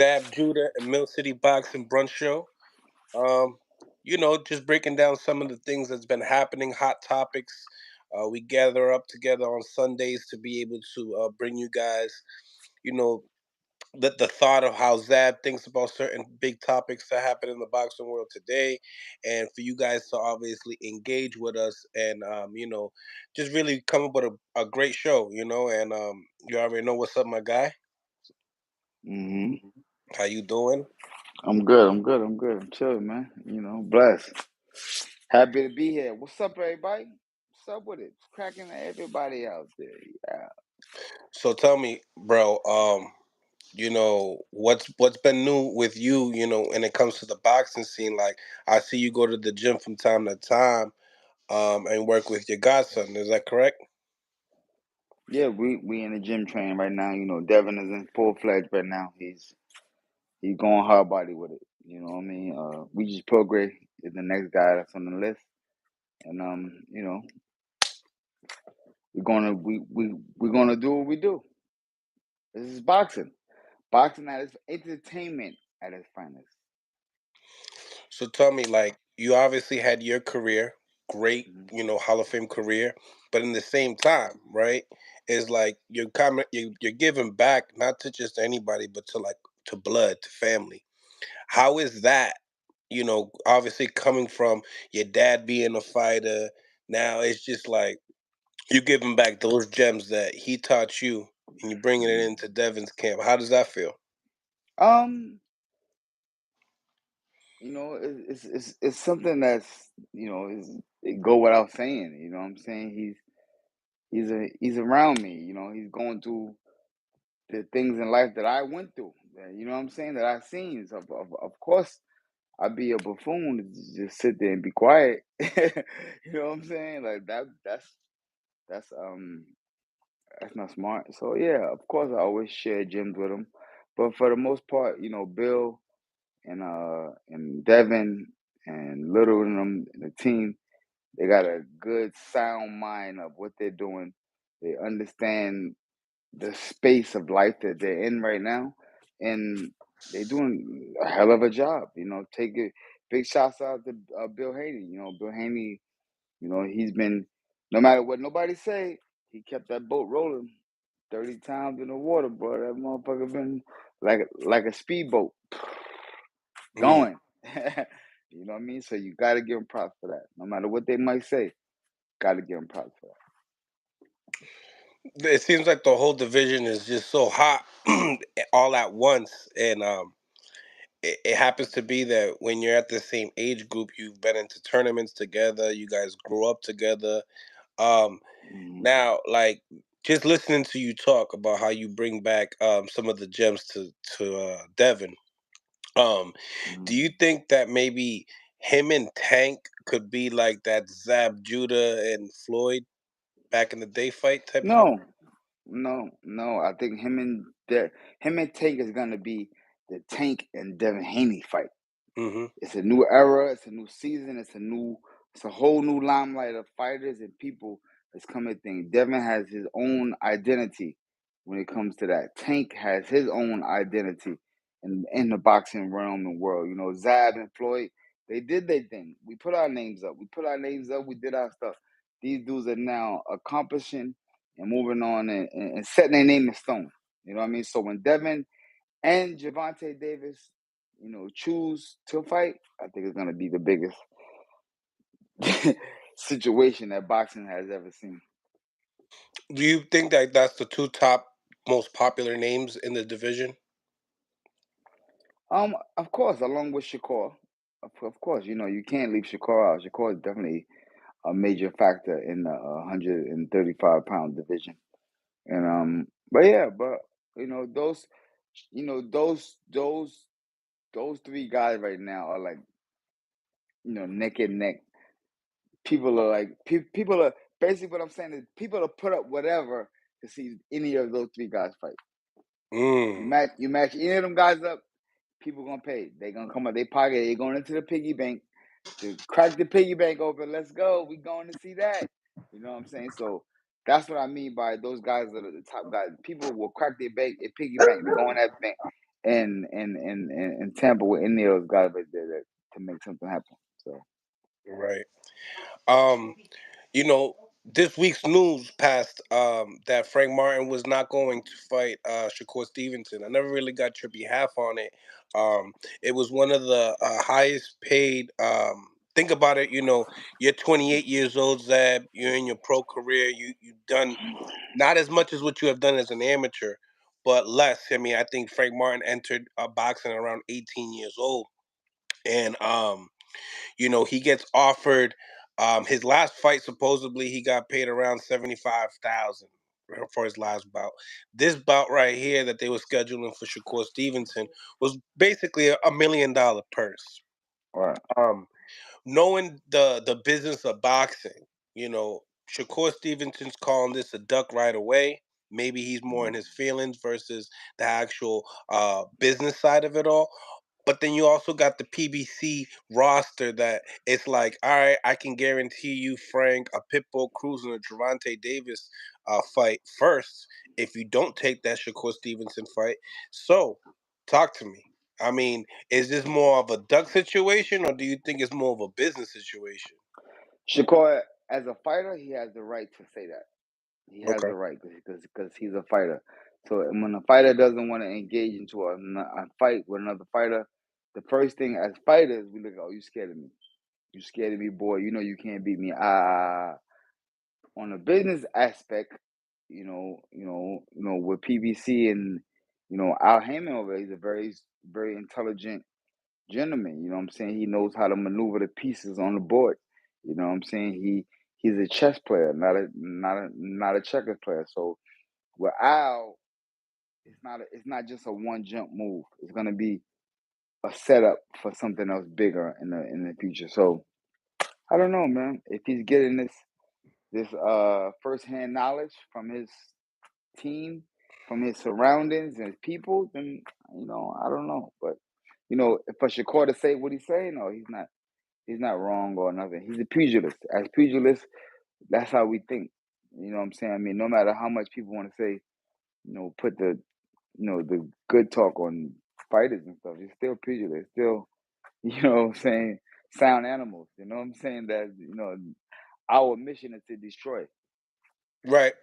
Zab Judah and Millcity Boxing Brunch Show. Um, just breaking down some of the things that's been happening, hot topics. We gather up together on Sundays to be able to bring you guys, you know, the thought of how Zab thinks about certain big topics that happen in the boxing world today, and for you guys to obviously engage with us and just really come up with a great show. And you already know what's up, my guy. hmm How you doing? I'm good. I'm chilling, man. Blessed. Happy to be here. What's up, everybody? What's up with it? It's cracking everybody out there. Yeah. So tell me, bro, what's been new with you, when it comes to the boxing scene. Like, I see you go to the gym from time to time, and work with your godson. Is that correct? Yeah, we in the gym training right now. Devin is in full fledged right now. He's going hard body with it. You know what I mean? We just progress is the next guy that's on the list. And we're gonna do what we do. This is boxing. Boxing at its entertainment at its finest. So tell me, like, you obviously had your career, great, Mhm. Hall of Fame career, but in the same time, right, is like you're giving back not to just anybody, but to blood, to family. How is that? Obviously coming from your dad being a fighter, now it's just like you giving back those gems that he taught you, and you're bringing it Mhm. into Devin's camp. How does that feel? Um, it's something that's it go without saying. You know what I'm saying? He's around me. He's going through the things in life that I went through. You know what I'm saying? That I've seen. So of course, I'd be a buffoon to just sit there and be quiet. You know what I'm saying? Like that's that's not smart. So yeah, of course, I always share gyms with him, but for the most part, Bill and Devin and Little and them and the team, they got a good sound mind of what they're doing. They understand the space of life that they're in right now, and they're doing a hell of a job. Take it. Big shouts out to Bill Haney. Bill Haney. He's been no matter what nobody say, he kept that boat rolling 30 times in the water, bro. That motherfucker been like a speedboat Mm. going. You know what I mean? So you got to give them props for that. No matter what they might say, got to give them props for It seems like the whole division is just so hot all at once, and it happens to be that when you're at the same age group, you've been into tournaments together, you guys grew up together. Um, that. Mhm. Now, like, just listening to you talk about how you bring back some of the gems to Devin. Um, do Mhm. you think that maybe him and Tank could be like that Zab Judah and Floyd back in the day fight type of? No, no. I think him and Tank is gonna be the Tank and Devin Haney fight. Mm-hmm. It's a new era. It's a new season. It's a whole new limelight of fighters and people that's coming. Thing. Devin has his own identity when it comes to that. Tank has his own identity in the boxing realm and world. Zab and Floyd, they did their thing. We put our names up. We did our stuff. These dudes are now accomplishing and moving on and setting their name in stone. You know what I mean? So when Devin and Javante Davis, choose to fight, I think it's gonna be the biggest situation that boxing has ever seen. Do you think that that's the two top most popular names in the division? Of course, along with Shakur, of course, you can't leave Shakur out. Shakur is definitely a major factor in the 135-pound division. And but yeah, but those, you know those three guys right now are like neck and neck. People are like people are basically what I'm saying is people are put up whatever to see any of those three guys fight. You Mm. match any of them guys up, people gonna pay. They gonna come out their pocket. They going into the piggy bank to crack the piggy bank open. Let's go. We going to see that. You know what I'm saying? So that's what I mean by those guys that are the top guys. People will crack their bank, their piggy bank. They go in that bank and Tampa with Neil's got to be there to make something happen. So Right. Um, this week's news passed that Frank Martin was not going to fight Shakur Stevenson. I never really got your behalf on it. It was one of the highest paid. Think about it. You're 28 years old, Zab. You're in your pro career. You've done not as much as what you have done as an amateur, but less. I mean, I think Frank Martin entered boxing around 18 years old, and he gets offered his last fight. Supposedly, he got paid around 75,000 for his last bout. This bout right here that they were scheduling for Shakur Stevenson was basically $1 million purse. right, Um, Knowing the business of boxing, you know, Shakur Stevenson's calling this a duck right away. Maybe he's more in his feelings versus the actual business side of it all. But then you also got the PBC roster that it's like, all right, I can guarantee you, Frank, a Pitbull Cruz and a Gervonta Davis fight first if you don't take that Shakur Stevenson fight. So, talk to me. I mean, is this more of a duck situation, or do you think it's more of a business situation? Shakur, as a fighter, he has the right to say that. He has Okay. the right because he's a fighter. So when a fighter doesn't want to engage into a fight with another fighter, the first thing as fighters we look at, oh, you scared of me. You scared of me, boy. You know you can't beat me. On a business aspect, with PBC and Al Heyman over there, he's a very intelligent gentleman. You know what I'm saying? He knows how to maneuver the pieces on the board. You know what I'm saying? He's a chess player, not a checkers player. So with Al, it's not just a one jump move. It's gonna be a setup for something else bigger in the future. So I don't know, man. If he's getting this first hand knowledge from his team, from his surroundings and his people, then I don't know. But for Shakur to say what he's saying, no, he's not wrong or nothing. He's a pugilist. As pugilists, that's how we think. You know what I'm saying? I mean, no matter how much people want to say, put the good talk on fighters and stuff, it's still pugilists. Still, what I'm saying, sound animals. You know what I'm saying? That our mission is to destroy. Right.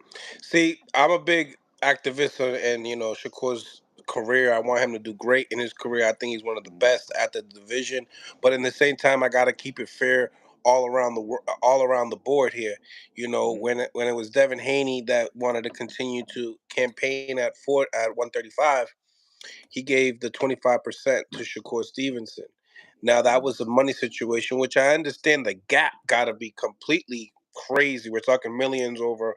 See, I'm a big activist and Shakur's career. I want him to do great in his career. I think he's one of the Mm, best at the division. But in the same time, I got to keep it fair all around the board here. mhm, When it was Devin Haney that wanted to continue to campaign at 135, he gave the 25% to Shakur Stevenson. Now that mhm. was a money situation, which I understand the gap got to be completely crazy. We're talking millions over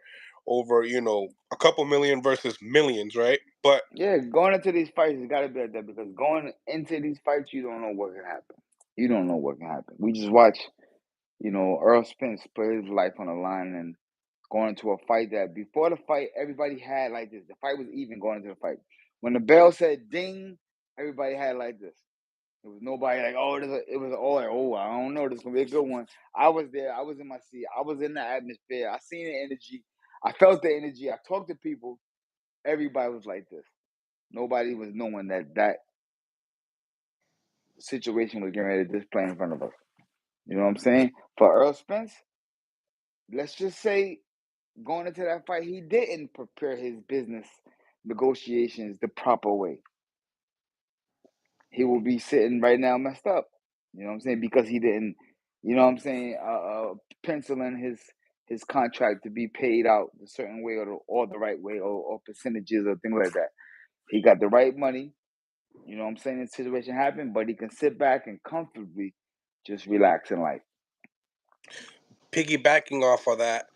a couple million versus millions, right? But Yeah, going into these fights, it's got to be like that because going into these fights, you don't know what can happen. You don't know what can happen. We just watch, Earl Spence put his life on the line and going into a fight that before the fight, everybody had like this. The fight was even going into the fight. When the bell said ding, everybody had like this. It was nobody like, oh, it was all like, oh, I don't know, this is gonna be a good one. I was there, I was in my seat, I was in the atmosphere, I seen the energy, I felt the energy, I talked to people, everybody was like this. Nobody was knowing that situation was getting ready to display in front of us. You know what I'm saying? For Earl Spence, let's just say going into that fight, he didn't prepare his business negotiations the proper way. He will be sitting right now messed up. You know what I'm saying? Because he didn't, pencil in his contract to be paid out a certain way or the right way or percentages or things like that. He got the right money. You know what I'm saying? The situation happened, but he can sit back and comfortably just relax in life. piggybacking off of that,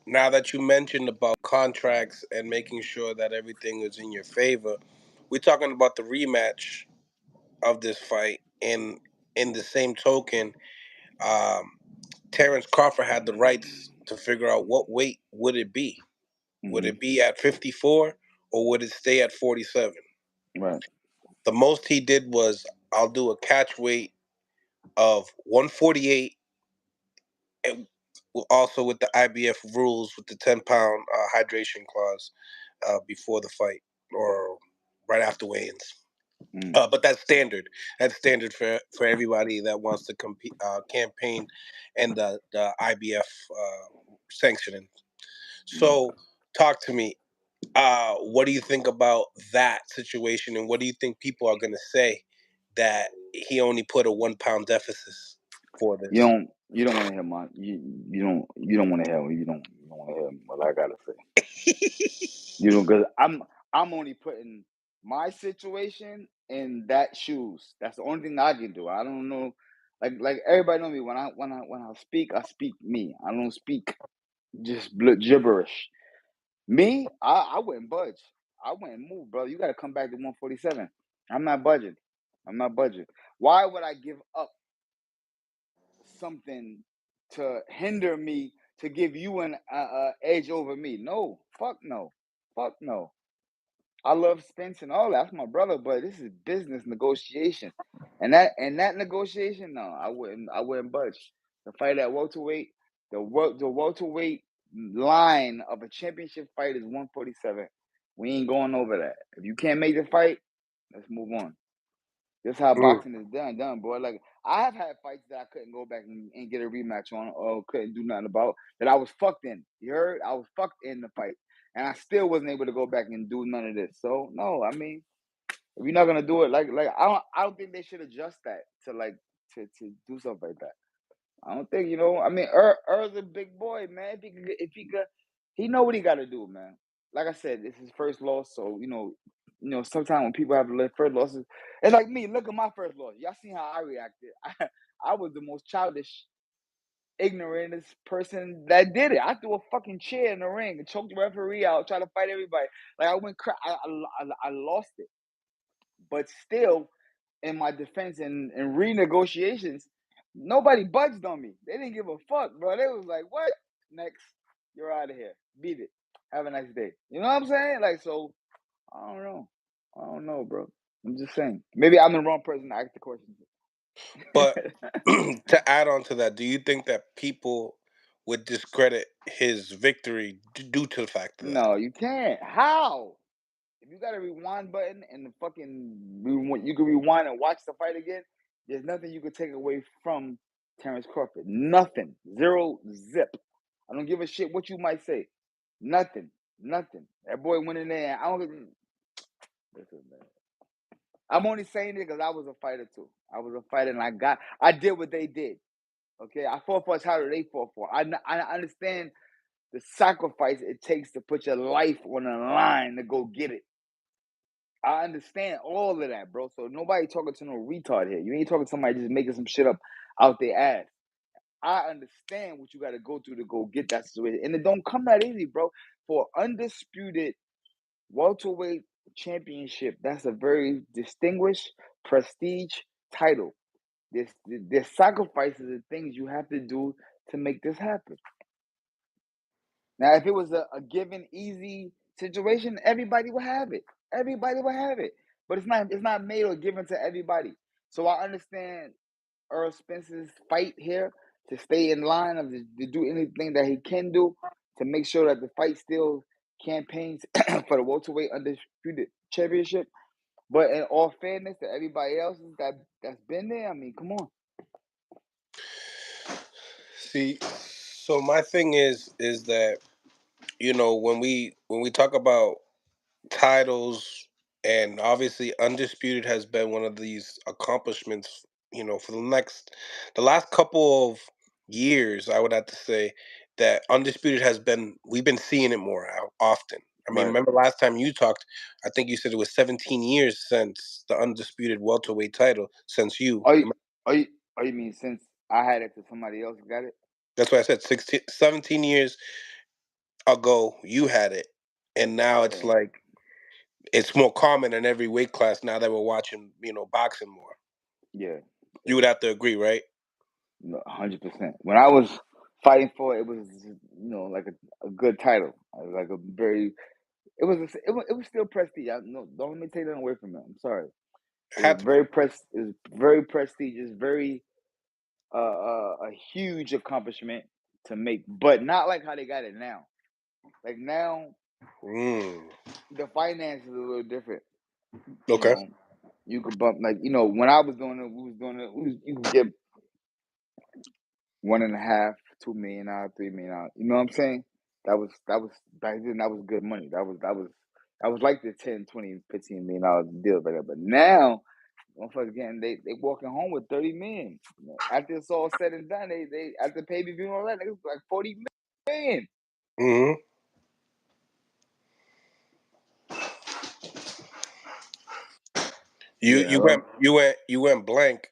now that you mentioned about contracts and making sure that everything is in your favor, we're talking about the rematch of this fight. And in the same token, um, Terrence Crawford had the rights to figure out what weight would it be. Would Hmm. it be at 54 or would it stay at 47? Right. The most he did was, I'll do a catch weight of 148, and also with the IBF rules with the 10-pound hydration clause before the fight or right after weigh-ins. Mm. But that's standard. That's standard for everybody that wants to compete, campaign, and the IBF sanctioning. So, talk to me. What do you think about that situation, and what do you think people are going to say that he only put a 1 pound deficit for You this? don't want to hear my you don't want to hear you don't want to hear what I gotta say. You know, because I'm only putting my situation in that shoes. That's the only thing I can do. I don't know, like everybody know me when I speak me. I don't speak just gibberish. Me, I wouldn't budge. I wouldn't move, bro. You got to come back to 147. I'm not budging. I'm not budging. Why would I give up something to hinder me to give you an edge over me? No, fuck no, fuck no. I love Spence and all that. That's my brother, but this is business negotiation, and that negotiation, no, I wouldn't budge. The fight at welterweight, the welterweight line of a championship fight is 147. We ain't going over that. If you can't make the fight, let's move on. This is how Mm. boxing is done, boy. Like I have had fights that I couldn't go back and get a rematch on, or couldn't do nothing about. That I was fucked in. You heard? I was fucked in the fight, and I still wasn't able to go back and do none of this. So no, I mean, if you're not gonna do it, like I don't think they should adjust that to to do something like that. I don't think, I mean, Earl's a big boy, man. If he could, he know what he got to do, man. Like I said, this is his first loss, so sometimes when people have their first losses, it's like me. Look at my first loss. Y'all seen how I reacted. I was the most childish, ignorant person that did it. I threw a fucking chair in the ring and choked the referee out, tried to fight everybody. Like I went, I lost it, but still, in my defense and renegotiations, nobody budged on me. They didn't give a fuck, bro. They was like, "What? Next, you're out of here. Beat it. Have a nice day." You know what I'm saying? Like, so I don't know. I don't know, bro. I'm just saying. Maybe I'm the wrong person to ask the question. But to add on to that, do you think that people would discredit his victory due to the fact of that? No, you can't. How? If you got a rewind button and the you can rewind and watch the fight again, there's nothing you could take away from Terrence Crawford. Nothing. Zero zip. I don't give a shit what you might say. Nothing. Nothing. That boy went in there. I don't. Listen, man. I'm only saying it because I was a fighter too. I was a fighter and I did what they did. Okay, I fought for as hard as they fought for. I understand the sacrifice it takes to put your life on the line to go get it. I understand all of that, bro. So nobody talking to no retard here. You ain't talking to somebody just making some shit up out their ass. I understand what you got to go through to go get that situation, and it don't come that easy, bro. For undisputed welterweight championship, that's a very distinguished, prestige title. There's sacrifices and things you have to do to make this happen. Now, if it was a given easy situation, everybody would have it. Everybody would have it. But it's not made or given to everybody. So I understand Earl Spence's fight here to stay in line of to do anything that he can do to make sure that the fight still campaigns for the welterweight undisputed championship. But in all fairness to everybody else that's been there, I mean, come on. See, so my thing is that when we talk about titles, and obviously undisputed has been one of these accomplishments, for the last couple of years, I would have to say that undisputed has been we've been seeing it more often. I mean, Right. remember last time you talked, I think you said it was 17 years since the undisputed welterweight title, since you. Are you, are you, you mean since I had it to somebody else got it? That's why I said 16, 17 years ago you had it, and now it's Yeah. like it's more common in every weight class now that we're watching, boxing more. Yeah. You Yeah. would have to agree, right? No, 100%. When I was fighting for it, was like a good title, like a very. It was still prestige. No, don't let me take that away from it. I'm sorry. It was Had to be. very It was very prestigious, very a huge accomplishment to make, but not like how they got it now. Like now, Mm. the finance is a little different. You Okay. know, you could bump like when I was doing it, we was doing it. You could get 1.5, $2 million, $3 million. You know what I'm saying? That was back then. That was good money. That was like the 10, 20, $15 million deal right there. But now, motherfuckers getting they walking home with 30 million. After it's all said and done, they after pay per view and all that, niggas like 40 million. Mm-hmm. You Yeah, you hello. went you went you went blank.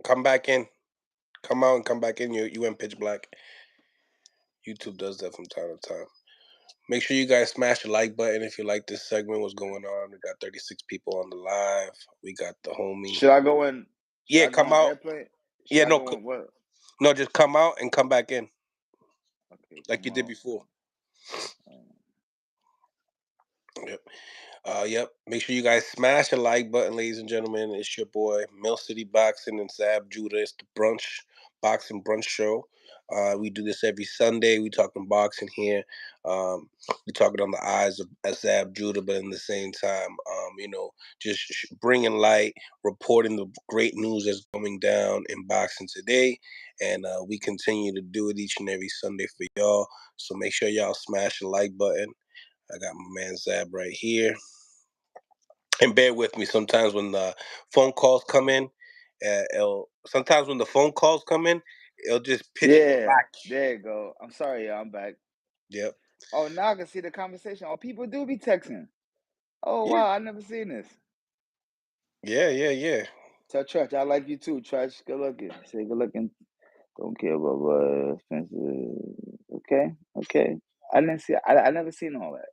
Come back in. Come out and come back in. You went pitch black. YouTube does that from time to time. Make sure you guys smash the like button if you like this segment. What's going on? We got 36 people on the live. We got the homie. Should I go in? Should Yeah, I go come in out. airplane? Should Yeah, I no, go in what? no, just come out and come back in Okay, like come you did on. before. Um, Yep. Yep. Make sure you guys smash the like button, ladies and gentlemen. It's your boy Millcity Boxing and Zab Judah. It's the Brunch Boxing Brunch Show. We do this every Sunday. We talking boxing here. We talking on the eyes of Zab Judah, but in the same time, just bringing light, reporting the great news that's coming down in boxing today, and we continue to do it each and every Sunday for y'all. So make sure y'all smash the like button. I got my man Zab right here. And bear with me. Sometimes when the phone calls come in, sometimes when the phone calls come in, it'll just pitch yeah, black. there you go. I'm sorry, y'all. I'm back. Yep. Oh, now I can see the conversation. Oh, people do be texting. Oh Yeah. wow, I never seen this. Yeah. Yeah. Yeah. Tell Trudge, I like you too, Trudge. Good looking. Say good looking. Don't care about Spence. Okay, okay. I didn't see. I never seen all that.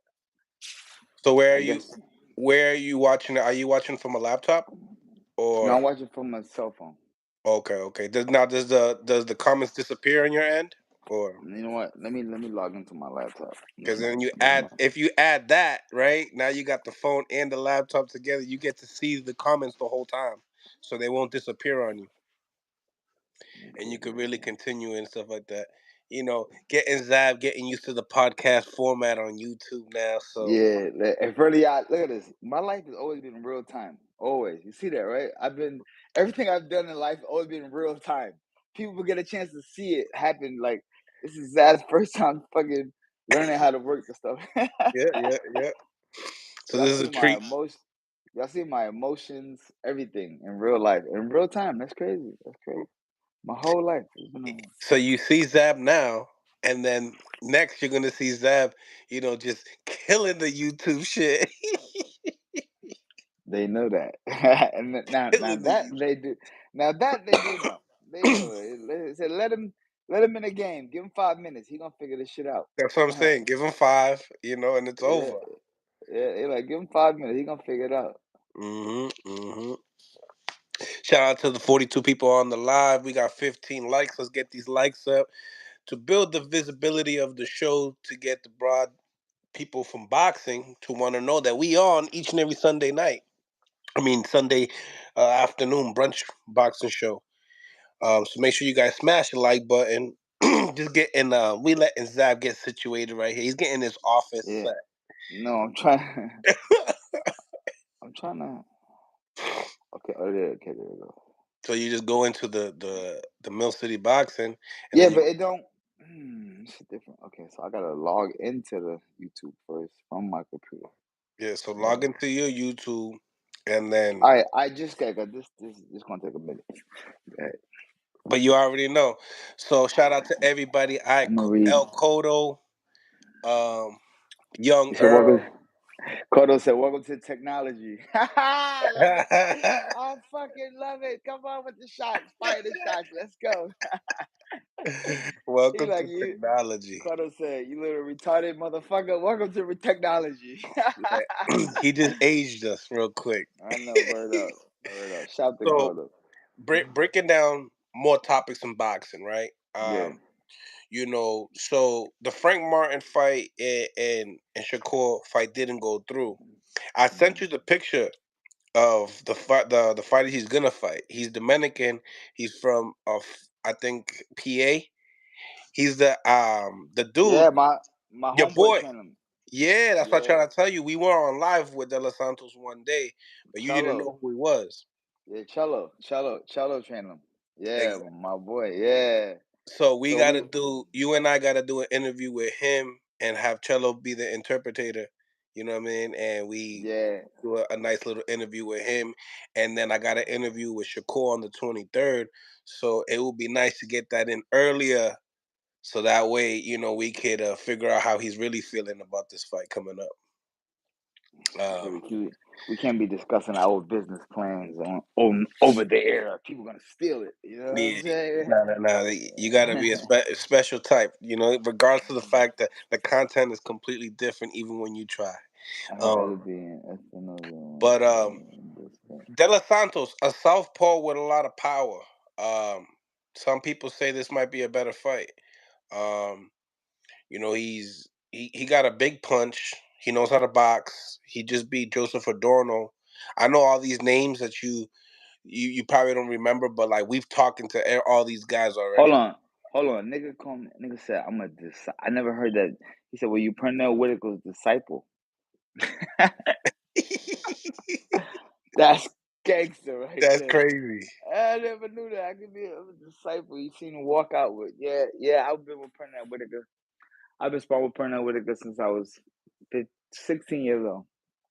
So where are I you? guess Where are you watching it? Are you watching from a laptop no. or? I'm watching from my cell phone. Okay. Okay. Does the comments disappear on your end or? You know what? Let me log into my laptop. Because then if you add that right now, you got the phone and the laptop together. You get to see the comments the whole time, so they won't disappear on you. And you could really continue and stuff like that. Getting Zab, getting used to the podcast format on YouTube now. So Yeah, if really, look at this. My life has always been real time. Always, you see that, right? Everything I've done in life always been real time. People will get a chance to see it happen. Like this is Zad's first time fucking learning how to work the stuff. yeah, yeah, yeah. So Y'all this is see a my treat. emotion. Y'all see my emotions, everything in real life, in real time. That's crazy. That's crazy. My whole life has been So you see Zab now, and then next you're gonna see Zab, just killing the YouTube shit, They know that, and now killing the that YouTube. they do, now that they do know, they know it. Say let him in the game. Give him 5 minutes. He gonna figure this shit out. That's what I'm saying. Give him five, and it's Yeah, over. yeah. They like give him 5 minutes. He gonna figure it out. Hmm. Shout out to the 42 people on the live. We got 15 likes. Let's get these likes up to build the visibility of the show to get the broad people from boxing to want to know that we on each and every Sunday night. I mean Sunday afternoon brunch boxing show. So make sure you guys smash the like button. Just getting we letting Zab get situated right here. He's getting his office Yeah. set. No, I'm trying. I'm trying to. Okay. Oh, there. Okay. There we go. So you just go into the Mill City Boxing, and Yeah, then but it don't. It's different. Okay, so I gotta log into the YouTube first from my computer. so Right. log into your YouTube, and then I just got this. This gonna take a minute. Right. but you already know. So shout out to everybody. I'm gonna read. El Coto, um, Young You said welcome. Earl. Kodo said, "Welcome to technology." I love it. I fucking love it. Come on with the shots. Fire the shots. Let's go. He Welcome like to you. technology. Kodo said, "You little retarded motherfucker. Welcome to technology." Yeah. He just aged us real quick. I know. Word up. Word up. Shout to So Kodo. breaking down more topics in boxing, right? Yeah. So the Frank Martin fight and Shakur fight didn't go through. I sent Mhm. you the picture of the fight, the fighter he's gonna fight. He's Dominican. He's from I think PA. He's the dude, Yeah. My your homeboy boy. trained him. Yeah, that's what I'm Yeah, trying to tell you. We were on live with Dela Santos one day, but you didn't Cello. know who he was. Yeah, cello train him. Yeah, Exactly. my boy. Yeah. So we So gotta we, do. You and I gotta do an interview with him and have Cello be the interpreter. You know what I mean? And we yeah, do a nice little interview with him, and then I got an interview with Shakur on the 23rd. So it would be nice to get that in earlier, so that way we could figure out how he's really feeling about this fight coming up. yeah, Um, we can't be discussing our business plans on over the air. People gonna steal it. You know what I'm yeah, saying? no, no, no. You got to be a special type. Regardless of the fact that the content is completely different, even when you try. It'll Um, be that's another one. but De Los Santos, a southpaw with a lot of power. Um, some people say this might be a better fight. Um, he got a big punch. He knows how to box. He just beat Joseph Adorno. I know all these names that you probably don't remember, but like we've talked to all these guys Hold already. on, hold on. Nigga, nigga said I'm a I never heard that. He said, "Well, you Pernell Whitaker's disciple." That's gangster right That's there. crazy. I never knew that. I could be a disciple. You seen him walk out with. Yeah, yeah. I've been with Pernell Whitaker. I've been sparring with Pernell Whitaker since I was 16 years old.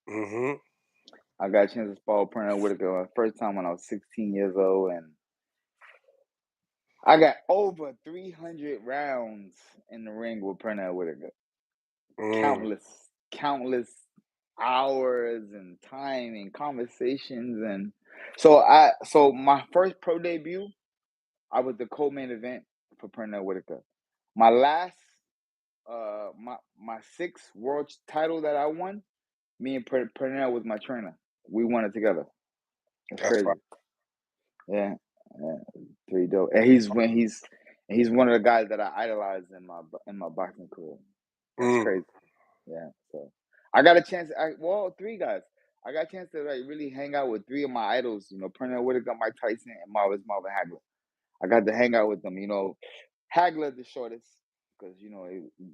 Hmm. I got a chance to spar with Pernell Whitaker first time when I was 16 years old, and I got over 300 rounds in the ring with Pernell Whitaker. Mm. Countless hours and time and conversations, and so my first pro debut, I was the co-main event for Pernell Whitaker. My last my sixth world title that I won, me and Pernell was my trainer. We won it together. That's That's fine. crazy. Yeah, yeah, pretty dope. And he's one of the guys that I idolized in my boxing career. That's Mm. crazy. Yeah. So I got a chance. Three guys. I got a chance to like really hang out with three of my idols. Pernell Whitaker, Mike Tyson, and Marvin Hagler. I got to hang out with them. Hagler the shortest because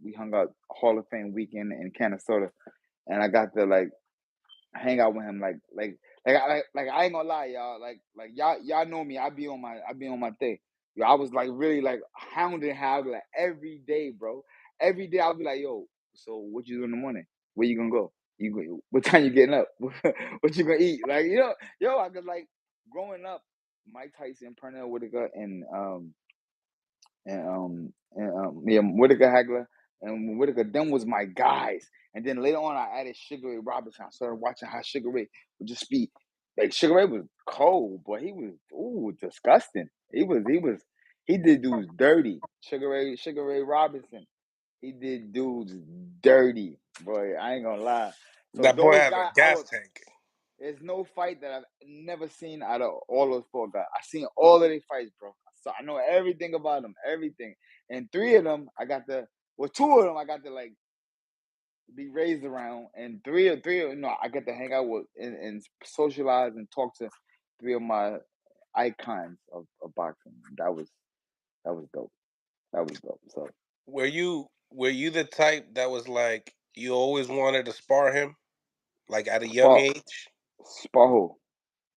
we hung out Hall of Fame weekend in Canastota, and I got to like hang out with him I ain't gonna lie, y'all. Y'all know me. I be on my thing. Yo, I was like really like hounding Hagler every day, bro. Every day I'll be like, yo, so what you do in the morning? Where you gonna go? What time you getting up? What you gonna eat? Like, I could like growing up, Mike Tyson, Pernell Whitaker, Whitaker Hagler and Whitaker. Them was my guys. And then later on, I added Sugar Ray Robinson. I started watching how Sugar Ray would just be like Sugar Ray was cold, but he was disgusting. He did dudes dirty. Sugar Ray Robinson. He did dudes dirty, boy. I ain't gonna lie. So That boy those has a guys, gas tank. there's no fight that I've never seen out of all those four guys. I seen all of their fights, bro. So I know everything about them, everything. And three of them, two of them, I got to like be raised around, and I get to hang out with and socialize and talk to three of my icons of boxing. That was dope. That was dope. So Were you the type that was like you always wanted to spar him, like at a young Spar age? Sparho,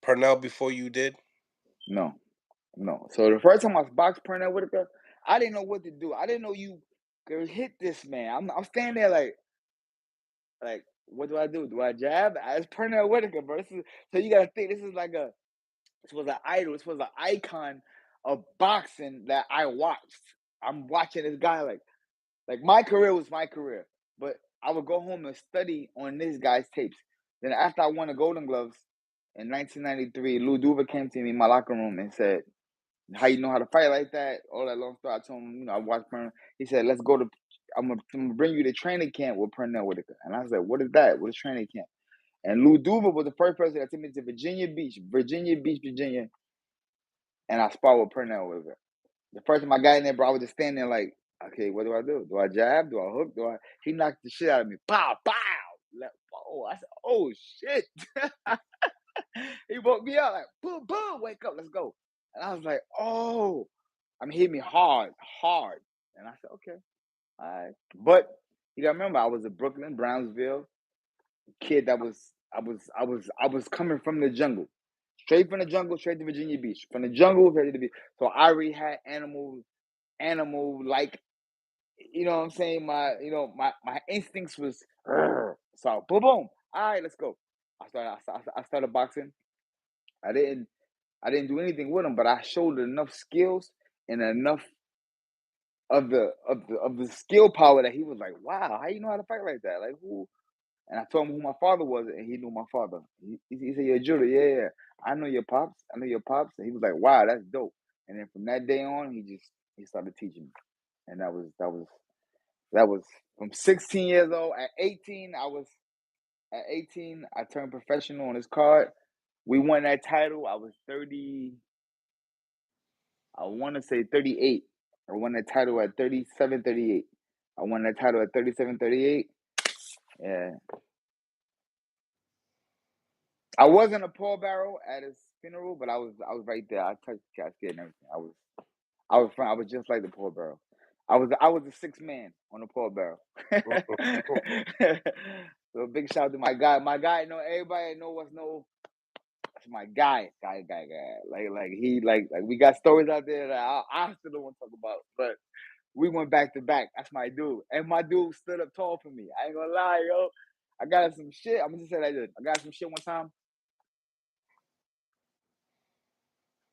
Pernell before you did. no, no. So the first time I boxed Pernell Whitaker, I didn't know what to do. I didn't know you could hit this man. I'm standing there like what do I do? Do I jab? It's Pernell Whitaker, bro. So you gotta think this was an idol. This was an icon of boxing that I watched. I'm watching this guy like my career was my career, but I would go home and study on this guy's tapes. Then after I won the Golden Gloves in 1993, Lou Duva came to me in my locker room and said, "How you know how to fight like that?" All that long story. I told him, I watched Pernell. He said, "Let's go to. I'm gonna bring you to training camp with Pernell Whitaker." And I said, "What is that? What is training camp?" And Lou Duva was the first person that took me to Virginia Beach, Virginia, and I sparred with Pernell Whitaker. The first time I got in there, bro, I was just standing there like, okay, what do I do? Do I jab? Do I hook? He knocked the shit out of me. Pow, pow. I said, oh shit. He woke me up like, boom, boom, wake up, let's go. And I was like, oh. He hit me hard, hard. And I said, okay, all right. But You gotta remember, I was a Brooklyn, Brownsville kid I was coming from the jungle. Straight from the jungle, straight to Virginia Beach. From the jungle, straight to the beach. So I already had animal like, you know what I'm saying? My instincts was so boom boom. All right, let's go. I started boxing. I didn't I didn't do anything with him, but I showed enough skills and enough of the skill power that he was like, wow, how you know how to fight like that? Like who? And I told him who my father was, and he knew my father. He said, "Yeah, Judah, yeah, yeah, I know your pops. I know your pops." And he was like, "Wow, that's dope." And then from that day on, he started teaching me, and that was from 16 years old. At 18, I turned professional on his card. We won that title. I was 30. I want to say 38. I won that title at 37, 38. I won that title at 37, 38. Yeah. I wasn't a pallbearer at his funeral, but I was right there. I touched the casket and everything. I was just like the pallbearer. I was the sixth man on the pallbearer. So big shout out to my guy. Know everybody know what's no. That's my guy. Like we got stories out there that I still don't want to talk about, but we went back to back. That's my dude, and my dude stood up tall for me. I ain't gonna lie, yo. I got some shit. I'm gonna just say like this. I got some shit one time,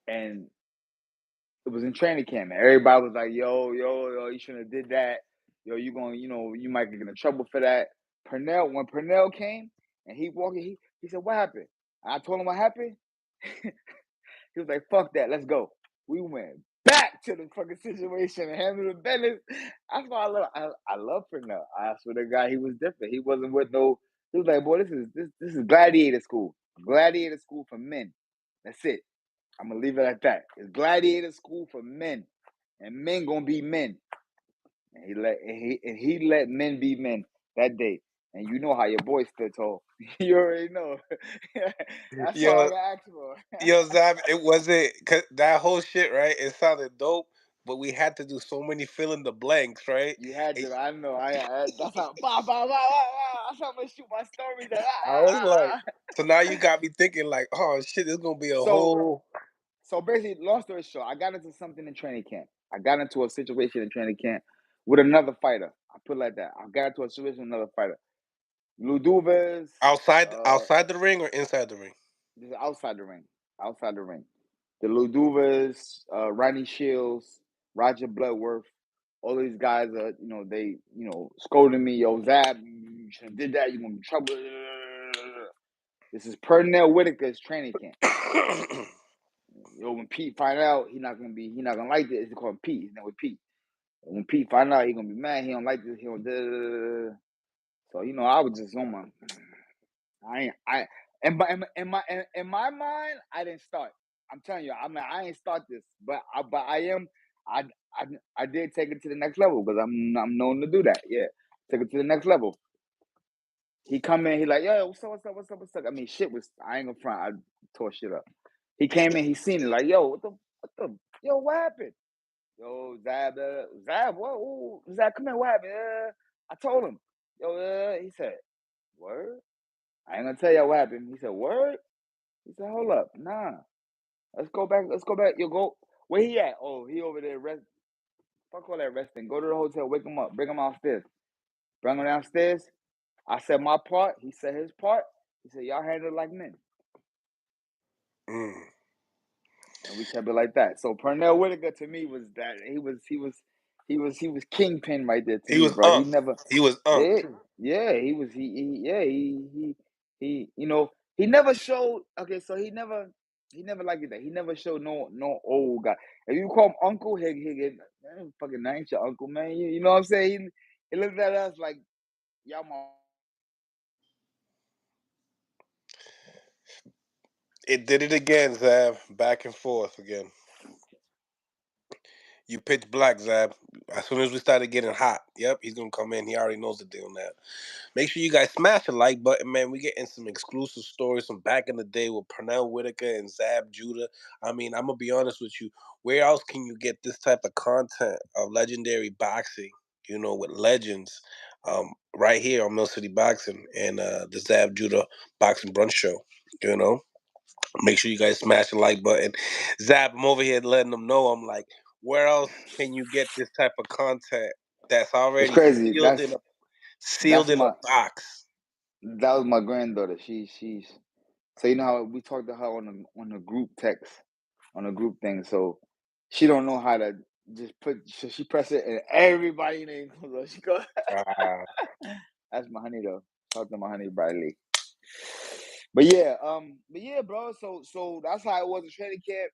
and it was in training camp. And everybody was like, yo, you shouldn't have did that. Yo, you might get in trouble for that. When Purnell came and he walked, he said, what happened? And I told him what happened. He was like, fuck that, let's go. We went back to the fucking situation and handled the business. That's why I love Purnell. I swear to God, he was different. He wasn't with no. He was like, boy, this is gladiator school. Gladiator school for men. That's it. I'm gonna leave it at that. It's gladiator school for men, and men gonna be men. And he let men be men that day. And you know how your boy stood tall. You already know. That's all I Yo, got asked for. yo, Zab, it wasn't cause that whole shit, right? It sounded dope, but we had to do so many fill in the blanks, right? You had And to. I know. That's how. Bah, bah, bah, bah, bah. That's how I'm gonna shoot my stories. I was like, so now you got me thinking, like, oh shit, this gonna be a So, whole. so basically, long story short, I got into something in training camp. I got into a situation in training camp with another fighter. I put it like that. I got into a situation with another fighter. Luduvas, uh, Outside the ring or inside the ring? this is outside the ring. Outside the ring. The Luduvas, Ronnie Shields, Roger Bloodworth, all these guys are, they, scolding me, yo, Zab, you should have did that, you're gonna be in trouble. This is Pernell Whitaker's training camp. Yo, when Pete find out, he not gonna like this. It's called Pete. His name was Pete. When Pete find out, he gonna be mad. He don't like this. He don't. So I was just on my. I ain't. I in my mind, I didn't start. I'm telling you, I ain't start this, but I am. I I I did take it to the next level because I'm known to do that. Yeah, take it to the next level. He come in, he like, yo, what's up? I mean, shit was. I ain't gonna front. I tore shit up. He came in, he seen it like, yo, what happened? Yo, Zab, what? Ooh, Zab, come here, what happened? I told him, yo, he said, word? I ain't gonna tell you what happened. He said, word? He said, hold up, nah. Let's go back. You go, where he at? Oh, he over there rest. Fuck all that resting. Go to the hotel, wake him up, bring him downstairs. Bring him downstairs. I said my part. He said his part. He said, y'all handle it like men. Mm. And we kept it like that. So Pernell Whitaker to me was that he was kingpin right there to He me, was bro. He umped. never, He was yeah, umped. yeah, he was yeah, he never showed. Okay, so he never liked it that he never showed no old guy. If you call him uncle, he get, man, fucking that ain't your uncle, man. You know what I'm saying? He looked at us like y'all my. It did it again, Zab. Back and forth again. You pitch black, Zab. As soon as we started getting hot, yep, he's gonna come in. He already knows the deal now. Make sure you guys smash the like button, man. We getting some exclusive stories from back in the day with Pernell Whitaker and Zab Judah. I mean, I'm gonna be honest with you. Where else can you get this type of content of legendary boxing? with legends, right here on Millcity Boxing and the Zab Judah Boxing Brunch Show. You know, make sure you guys smash the like button. Zab, I'm over here letting them know. I'm like, where else can you get this type of content that's It's already crazy. sealed That's in a my box? that was my granddaughter. She's so you know how we talked to her on the group text on the group thing. So she don't know how to just she press it and everybody name comes up. She goes, Ah, that's my honey though. Shout out to my honey Bradley. But yeah, bro. So that's how it was in training camp.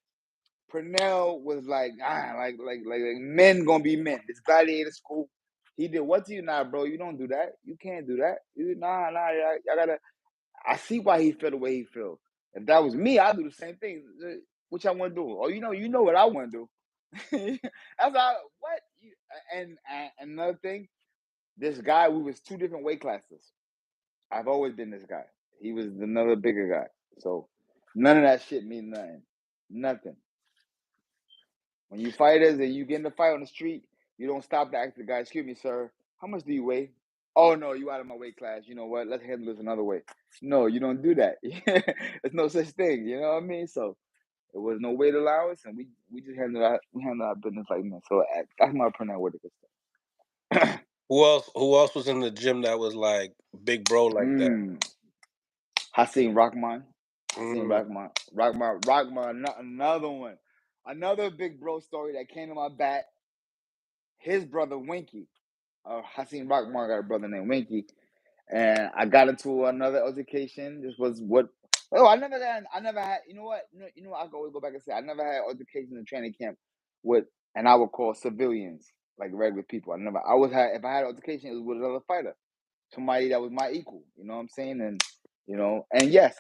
Purnell was like, like men gonna be men. This gladiator school. He did what to you now, bro? You don't do that. You can't do that. Y'all gotta. I see why he feel the way he feel. If that was me, I'd do the same thing. What y'all want to do? Oh, you know what I want to do. That's how. What? And another thing, this guy, we was two different weight classes. I've always been this guy. He was another bigger guy. So none of that shit means nothing. Nothing. When you fighters and you get in the fight on the street, you don't stop to ask the guy, excuse me, sir, how much do you weigh? Oh no, you out of my weight class. You know what? Let's handle this another way. No, you don't do that. There's no such thing. You know what I mean? So there was no weight allowance, and we just handle our business like that. So that's my pronounced word. who else was in the gym that was like big bro like that? mm. Hasim Rahman. Hasim Mm, Rahman. Another one. Another big bro story that came to my back. His brother Winky. Hasim Rahman got a brother named Winky. And I got into another altercation. This was what. Oh, I never had. You know what? I can always go back and say I never had altercation in training camp with, and I would call civilians like regular people. I always had. If I had altercation, it was with another fighter, somebody that was my equal. You know what I'm saying? And and yes,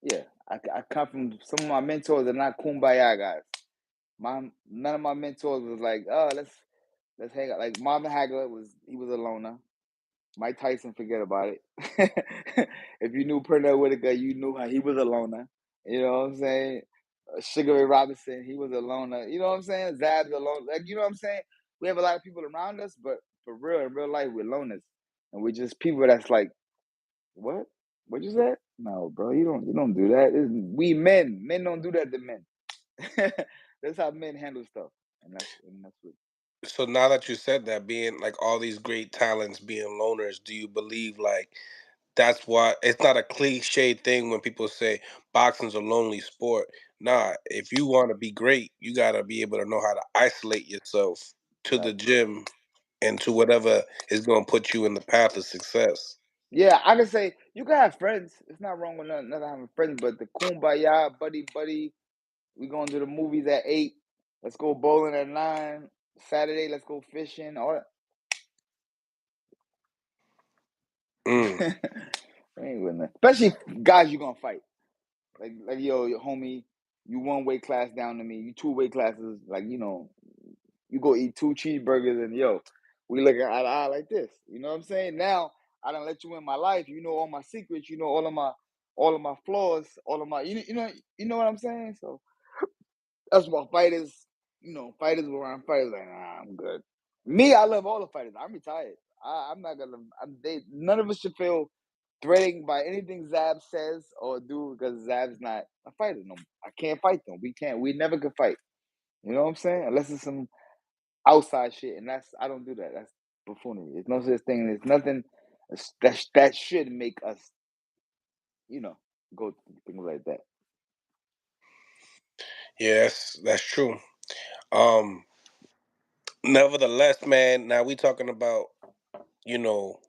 yeah. I come from some of my mentors are not kumbaya guys. None of my mentors was like, oh, let's hang out. Like Marvin Hagler he was a loner. Mike Tyson, forget about it. If you knew Pernell Whitaker, you knew how he was a loner. You know what I'm saying? Sugar Ray Robinson, he was a loner. You know what I'm saying? Zab's a loner. Like, you know what I'm saying? We have a lot of people around us, but for real, in real life, we're loners. And we're just people that's like, what? What you said? No, bro, you don't do that. We men. Men don't do that to men. That's how men handle stuff. And that's what. so now that you said that, being like all these great talents being loners, do you believe like that's why it's not a cliche thing when people say boxing's a lonely sport? Nah, if you want to be great, you got to be able to know how to isolate yourself to the Exactly. gym and to whatever is going to put you in the path of success. Yeah, I can say you can have friends. It's not wrong with nothing having friends, but the kumbaya, buddy, we going to the movies at 8. Let's go bowling at 9. Saturday, let's go fishing. All Mm. that. Ain't with nothing. Especially guys you gonna fight. Like yo, your homie, you one weight class down to me. You two weight classes. Like you go eat 2 cheeseburgers and yo, we looking eye to eye like this. You know what I'm saying? Now I don't let you in my life. You know all my secrets. You know all of my flaws. All of my you know what I'm saying. So that's why fighters. Fighters around fighters like nah, I'm good. Me, I love all the fighters. I'm retired. I'm not gonna. None of us should feel threatened by anything Zab says or do because Zab's not a fighter no more. I can't fight them. We can't. We never could fight. You know what I'm saying? Unless it's some outside shit, and I don't do that. That's buffoonery. There's no such thing. There's nothing that should make us, you know, go through things like that. Yes, that's true. Um, Nevertheless, man, now we talking about, you know,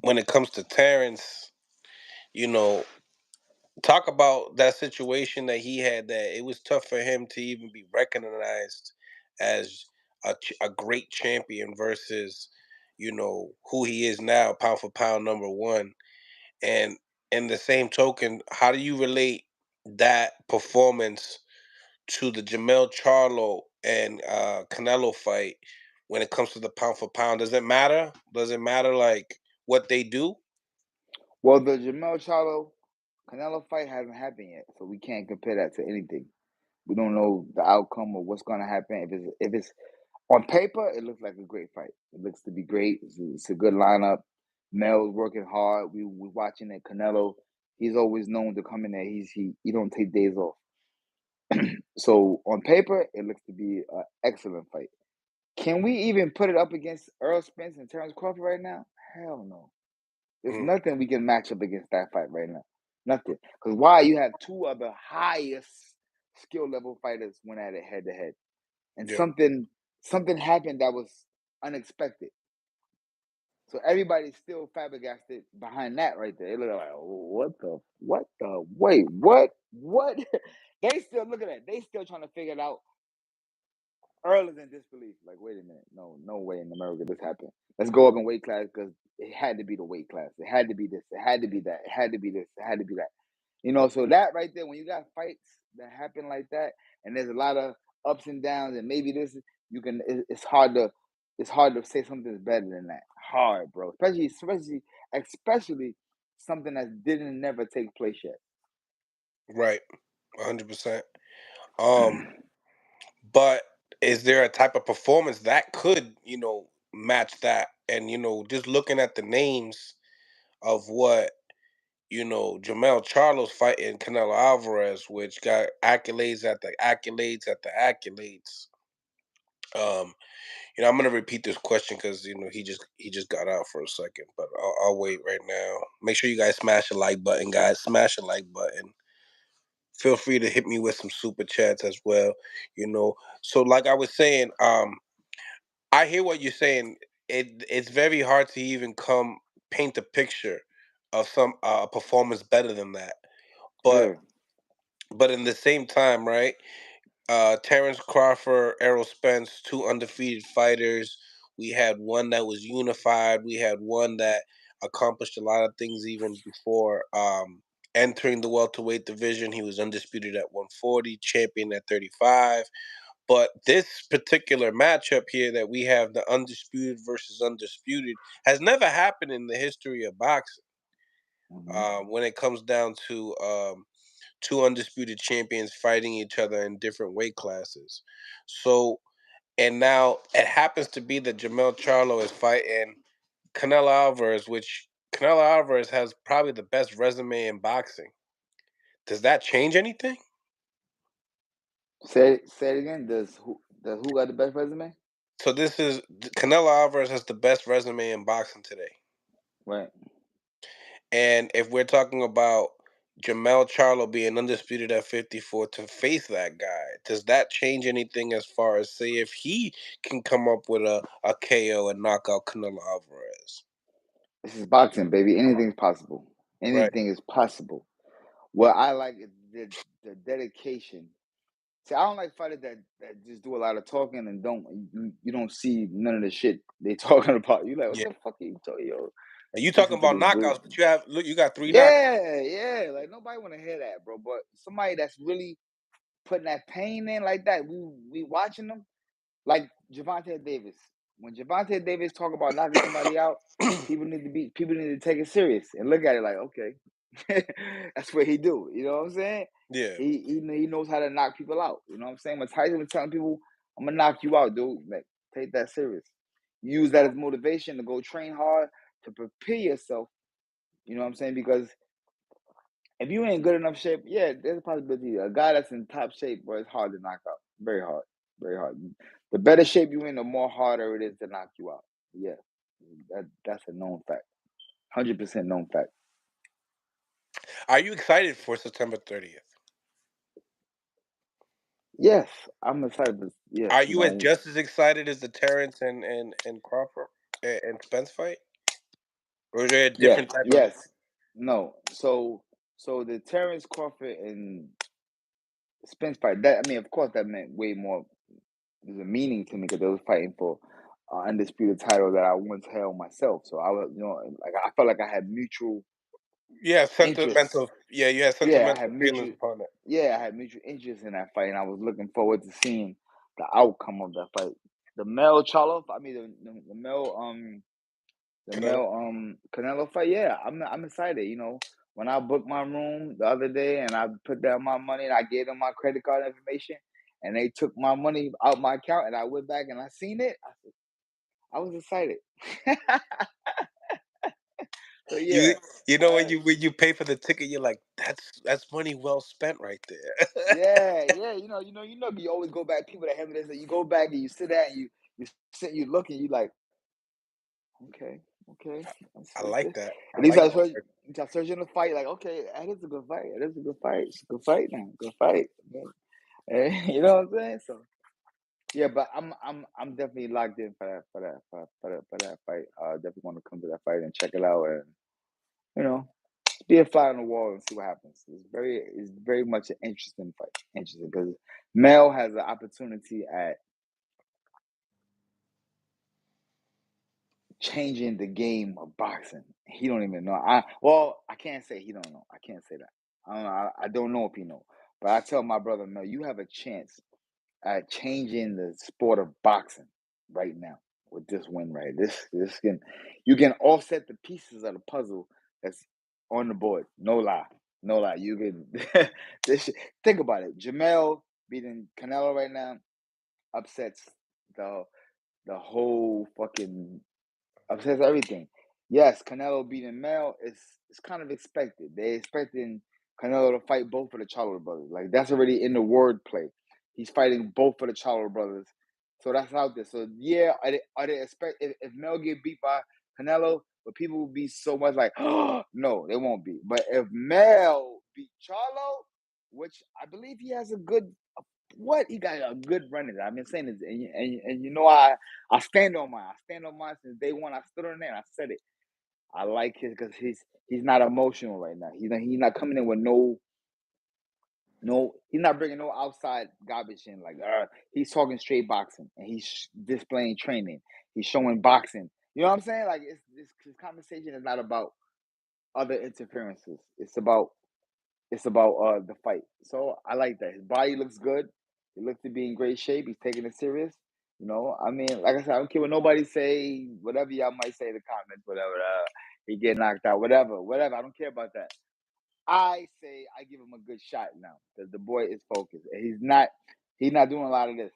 when it comes to Terrence, you know, talk about that situation that he had that it was tough for him to even be recognized as a great champion versus, who he is now, pound for pound number one. And in the same token, how do you relate that performance to the Jamel Charlo and Canelo fight when it comes to the pound for pound? Does it matter? Does it matter like what they do? Well, the Jamel Charlo Canelo fight hasn't happened yet, so we can't compare that to anything. We don't know the outcome or what's going to happen. If it's on paper, it looks like a great fight. It looks to be great. It's a good lineup. Mel's working hard. We watching it. Canelo, he's always known to come in there. He don't take days off. So on paper, it looks to be an excellent fight. Can we even put it up against Earl Spence and Terrence Crawford right now? Hell no. There's Mm, nothing we can match up against that fight right now. Nothing. Because why? You have two of the highest skill level fighters went at it head to head, and yeah. something happened that was unexpected. So everybody's still flabbergasted behind that right there. They look like, what the, wait, what? They still looking at it. They still trying to figure it out. Earl is in disbelief. Like, wait a minute. No way in America this happened. Let's go up in weight class because it had to be the weight class. It had to be this. It had to be that. It had to be this. It had to be that. So that right there, when you got fights that happen like that, and there's a lot of ups and downs, and maybe it's hard to say something's better than that. Hard, bro. Especially something that didn't never take place yet. Right. 100%. Um, but is there a type of performance that could, match that? And just looking at the names of what Jamel Charlo's fighting Canelo Alvarez, which got accolades at the accolades at the accolades. Um, I'm gonna repeat this question because he just got out for a second, but I'll wait right now. Make sure you guys smash the like button, guys. Smash the like button. Feel free to hit me with some super chats as well. So like I was saying, I hear what you're saying. It's very hard to even come paint a picture of some performance better than that. But Yeah. but in the same time, right? Terrence Crawford, Errol Spence, two undefeated fighters. We had one that was unified. We had one that accomplished a lot of things even before entering the welterweight division. He was undisputed at 140, champion at 35. But this particular matchup here that we have, the undisputed versus undisputed, has never happened in the history of boxing. Hmm. When it comes down to two undisputed champions fighting each other in different weight classes. So, and now it happens to be that Jamel Charlo is fighting Canelo Alvarez, which Canelo Alvarez has probably the best resume in boxing. Does that change anything? Say it again. Does who got the best resume? So Canelo Alvarez has the best resume in boxing today. Right. And if we're talking about Jamel Charlo being undisputed at 54 to face that guy, does that change anything as far as say if he can come up with a KO and knock out Canelo Alvarez? This is boxing, baby. Anything's possible. Right. Anything is possible. What I like is the dedication. See, I don't like fighters that just do a lot of talking and you don't see none of the shit they talking about. You like, what Yeah. the fuck are you talking, yo? And you talking Listen to about this dude. knockouts, but you got three knockouts. Yeah. Like nobody want to hear that, bro. But somebody that's really putting that pain in like that, we watching them. Like Javante Davis. When Javante Davis talk about knocking somebody out, people need to take it serious and look at it like, okay, that's what he do. You know what I'm saying? Yeah. He knows how to knock people out. You know what I'm saying? When Tyson was telling people, I'm gonna knock you out, dude. Like, take that serious. Use that as motivation to go train hard to prepare yourself. You know what I'm saying? Because if you ain't good enough shape, yeah, there's a possibility. A guy that's in top shape, bro, it's hard to knock out. Very hard. Very hard. The better shape you in, the more harder it is to knock you out. Yeah. That's a known fact. 100% known fact. Are you excited for September 30th? Yes, I'm excited. Yes, Are you as just as excited as the Terrence and Crawford and Spence fight? Or is there a yeah, different type of yes. No. So the Terrence Crawford and Spence fight, that I mean, of course that meant way more. There's a meaning to me because they was fighting for undisputed title that I once held myself. So I was, like I felt like I had mutual yeah, interest. sentimental you had Yeah, I had sentimental feelings mutual. upon it. Yeah, I had mutual interest in that fight, and I was looking forward to seeing the outcome of that fight. The Mel Charlo, I mean the Mel Canelo? Canelo fight. Yeah, I'm excited. when I booked my room the other day and I put down my money and I gave them my credit card information and they took my money out my account and I went back and I seen it, I was excited. So You yeah, you know uh, when you pay for the ticket, you're like, that's money well spent right there. yeah, yeah. You always go back. People that have this, you go back and you sit there and you look and you like, okay, okay, I that's like this. that. I And you like start that. searching, you start searching the fight. Like, okay, that is a good fight. That is a good fight. It's a good fight now. Good fight. You know what I'm saying? So yeah, but I'm definitely locked in for that fight. Definitely want to come to that fight and check it out and you know be a fly on the wall and see what happens. It's very much an interesting fight. Interesting because Mel has an opportunity at changing the game of boxing. He don't even know. I can't say he don't know. I can't say that. I don't know. I don't know if he know. But I tell my brother, Mel, you have a chance at changing the sport of boxing right now with this win right. This can you can offset the pieces of the puzzle that's on the board. No lie. No lie. You can think about it. Jamel beating Canelo right now upsets the the whole fucking upsets everything. Yes, Canelo beating Mel is it's kind of expected. They expecting Canelo to fight both of the Charlo brothers. Like that's already in the wordplay. He's fighting both of the Charlo brothers. So that's out there. So yeah, are they expect if Mel get beat by Canelo, but people will be so much like, oh no, they won't be. But if Mel beat Charlo, which I believe he has a good what he got a good run in it. I've been saying this, and you know I stand on mine. I stand on mine since day one. I stood on there and I said it. I like his because he's not emotional right now. He's not coming in with no. He's not bringing no outside garbage in. Like he's talking straight boxing and he's displaying training. He's showing boxing. You know what I'm saying? Like it's this his conversation is not about other interferences. It's about the fight. So I like that. His body looks good. He looks to be in great shape. He's taking it serious. I mean, like I said, I don't care what nobody say, whatever y'all might say in the comments, whatever. He get knocked out, whatever, whatever. I don't care about that. I say I give him a good shot now because the boy is focused. And he's not doing a lot of this.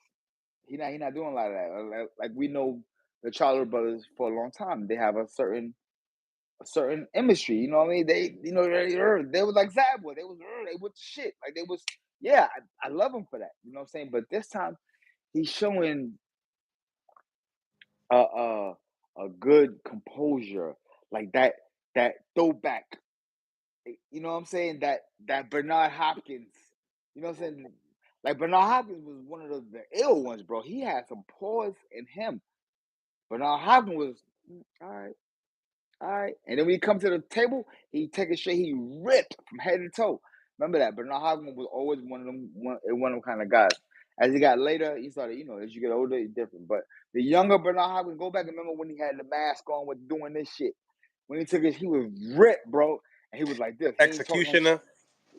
He not doing a lot of that. Like we know the Charler brothers for a long time. They have a certain industry. You know what I mean? They was like Zabwood. They was the shit. Like they was. Yeah, I love him for that. You know what I'm saying? But this time he's showing a a good composure, like that throwback. You know what I'm saying? That Bernard Hopkins. You know what I'm saying? Like Bernard Hopkins was one of the ill ones, bro. He had some pause in him. Bernard Hopkins was all right. All right. And then when he come to the table, he take a shit, he ripped from head to toe. Remember that. Bernard Hopkins was always one of them kind of guys. As he got later, he started, as you get older, it's different. But the younger Bernard Hopkins, go back and remember when he had the mask on with doing this shit. When he took it, he was ripped, bro. And he was like this. Executioner.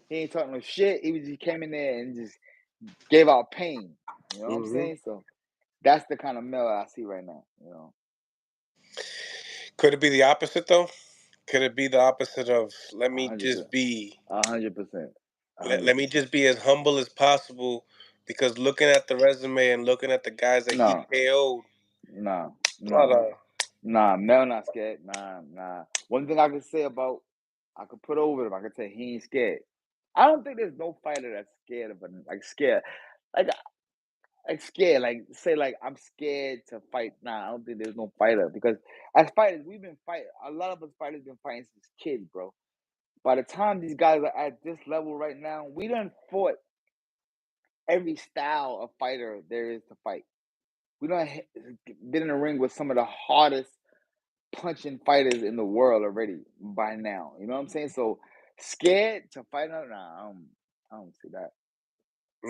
He ain't talking no shit. He came in there and just gave out pain. You know what I'm Hmm. saying? So that's the kind of male I see right now. Could it be the opposite though? Could it be the opposite of let A me hundred just percent. be 100%. A let hundred me percent. just be as humble as possible because looking at the resume and looking at the guys that he No, KO'd, no, a lot no, of nah. Mel not scared. Nah, nah. One thing I can say about I could put over him. I could say he ain't scared. I don't think there's no fighter that's scared of him. Like scared, like like scared. Like say like I'm scared to fight. Nah, I don't think there's no fighter because as fighters we've been fighting. A lot of us fighters been fighting since kids, bro. By the time these guys are at this level right now, we done fought every style of fighter there is to fight. We don't been in the ring with some of the hardest punching fighters in the world already by now. You know what I'm saying? So scared to fight? Nah, I don't see that.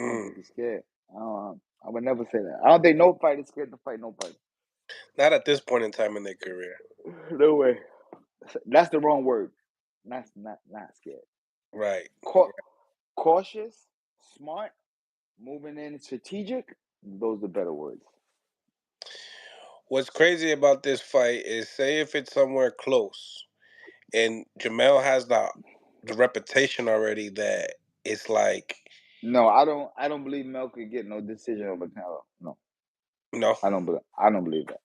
I don't think mm, he's scared. I would never say that. I don't think no fighter is scared to fight nobody. not at this point in time in their career. No way. That's the wrong word. That's not scared. Right. Cautious, smart, moving in strategic. Those are better words. What's crazy about this fight is say if it's somewhere close and Jamel has the the reputation already that it's like, No, I don't believe Mel could get no decision over Canelo. No, no, I don't believe that.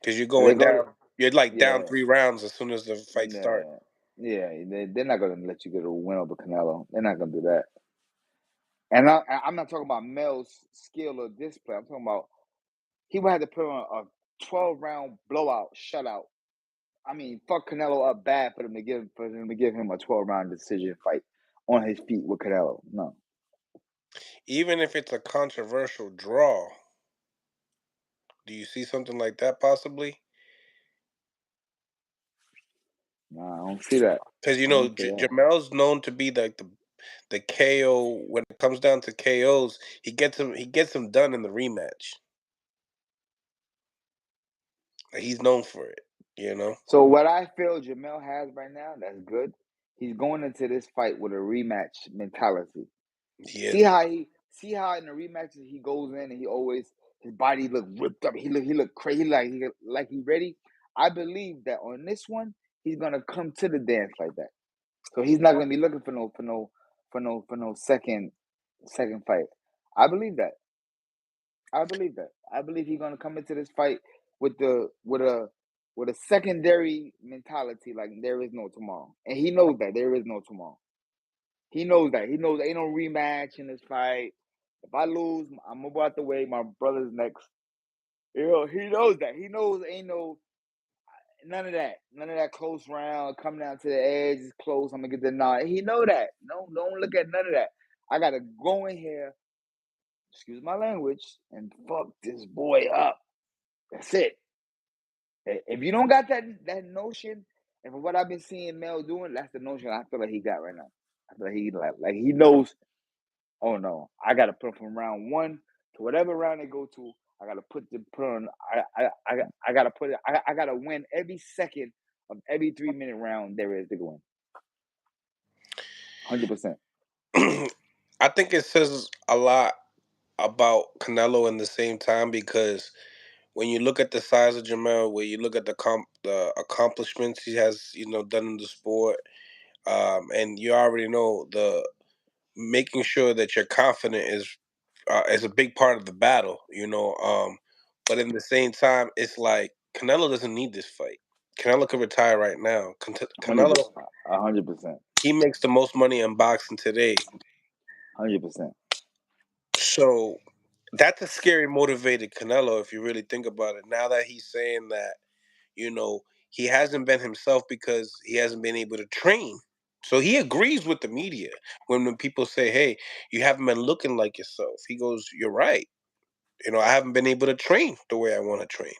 because you're If they going go to down. You're like down yeah, 3 rounds as soon as the fight starts. yeah, yeah, they're not gonna let you get a win over Canelo. They're not gonna do that. And I'm not talking about Mel's skill or display. I'm talking about he would have to put on a 12-round blowout shutout. I mean, fuck Canelo up bad for him to give him a 12-round decision fight on his feet with Canelo. No, Even if it's a controversial draw, do you see something like that possibly? no, I don't see that. Because I don't see that. Jamel's known to be like the KO when it comes down to KOs. He gets them done in the rematch. Like, he's known for it. You know. So what I feel Jamel has right now, that's good. He's going into this fight with a rematch mentality. He See is. how in the rematches he goes in and he always his body look ripped up. He look crazy like he ready. I believe that on this one he's gonna come to the dance like that. So he's not gonna be looking for no second fight. I believe that. I believe that. I believe he's gonna come into this fight with the with a secondary mentality like there is no tomorrow, and he knows that there is no tomorrow. He knows that. He knows there ain't no rematch in this fight. If I lose, I'm gonna go out the way. My brother's next. He knows that. He knows ain't no none of that. None of that close round. Come down to the edge. It's close. I'm gonna get the nod. He know that. No, don't look at none of that. I gotta go in here. Excuse my language and fuck this boy up. That's it. If you don't got that notion, and from what I've been seeing Mel doing, that's the notion I feel like he got right now. I feel like he like he knows. Oh no, I gotta put from round one to whatever round they go to. I gotta put on. I gotta put it. I gotta win every second of every 3 minute round there is to go in. 100%. I think it says a lot about Canelo in the same time because when you look at the size of Jamel, where you look at the accomplishments he has, done in the sport, and you already know the making sure that you're confident is a big part of the battle, but in the same time, it's like Canelo doesn't need this fight. Canelo could retire right now. 100%. Canelo, 100%. he makes the most money in boxing today. 100%. So that's a scary motivated Canelo if you really think about it. Now that he's saying that, he hasn't been himself because he hasn't been able to train. So he agrees with the media when people say, "Hey, you haven't been looking like yourself." He goes, "You're right. I haven't been able to train the way I want to train."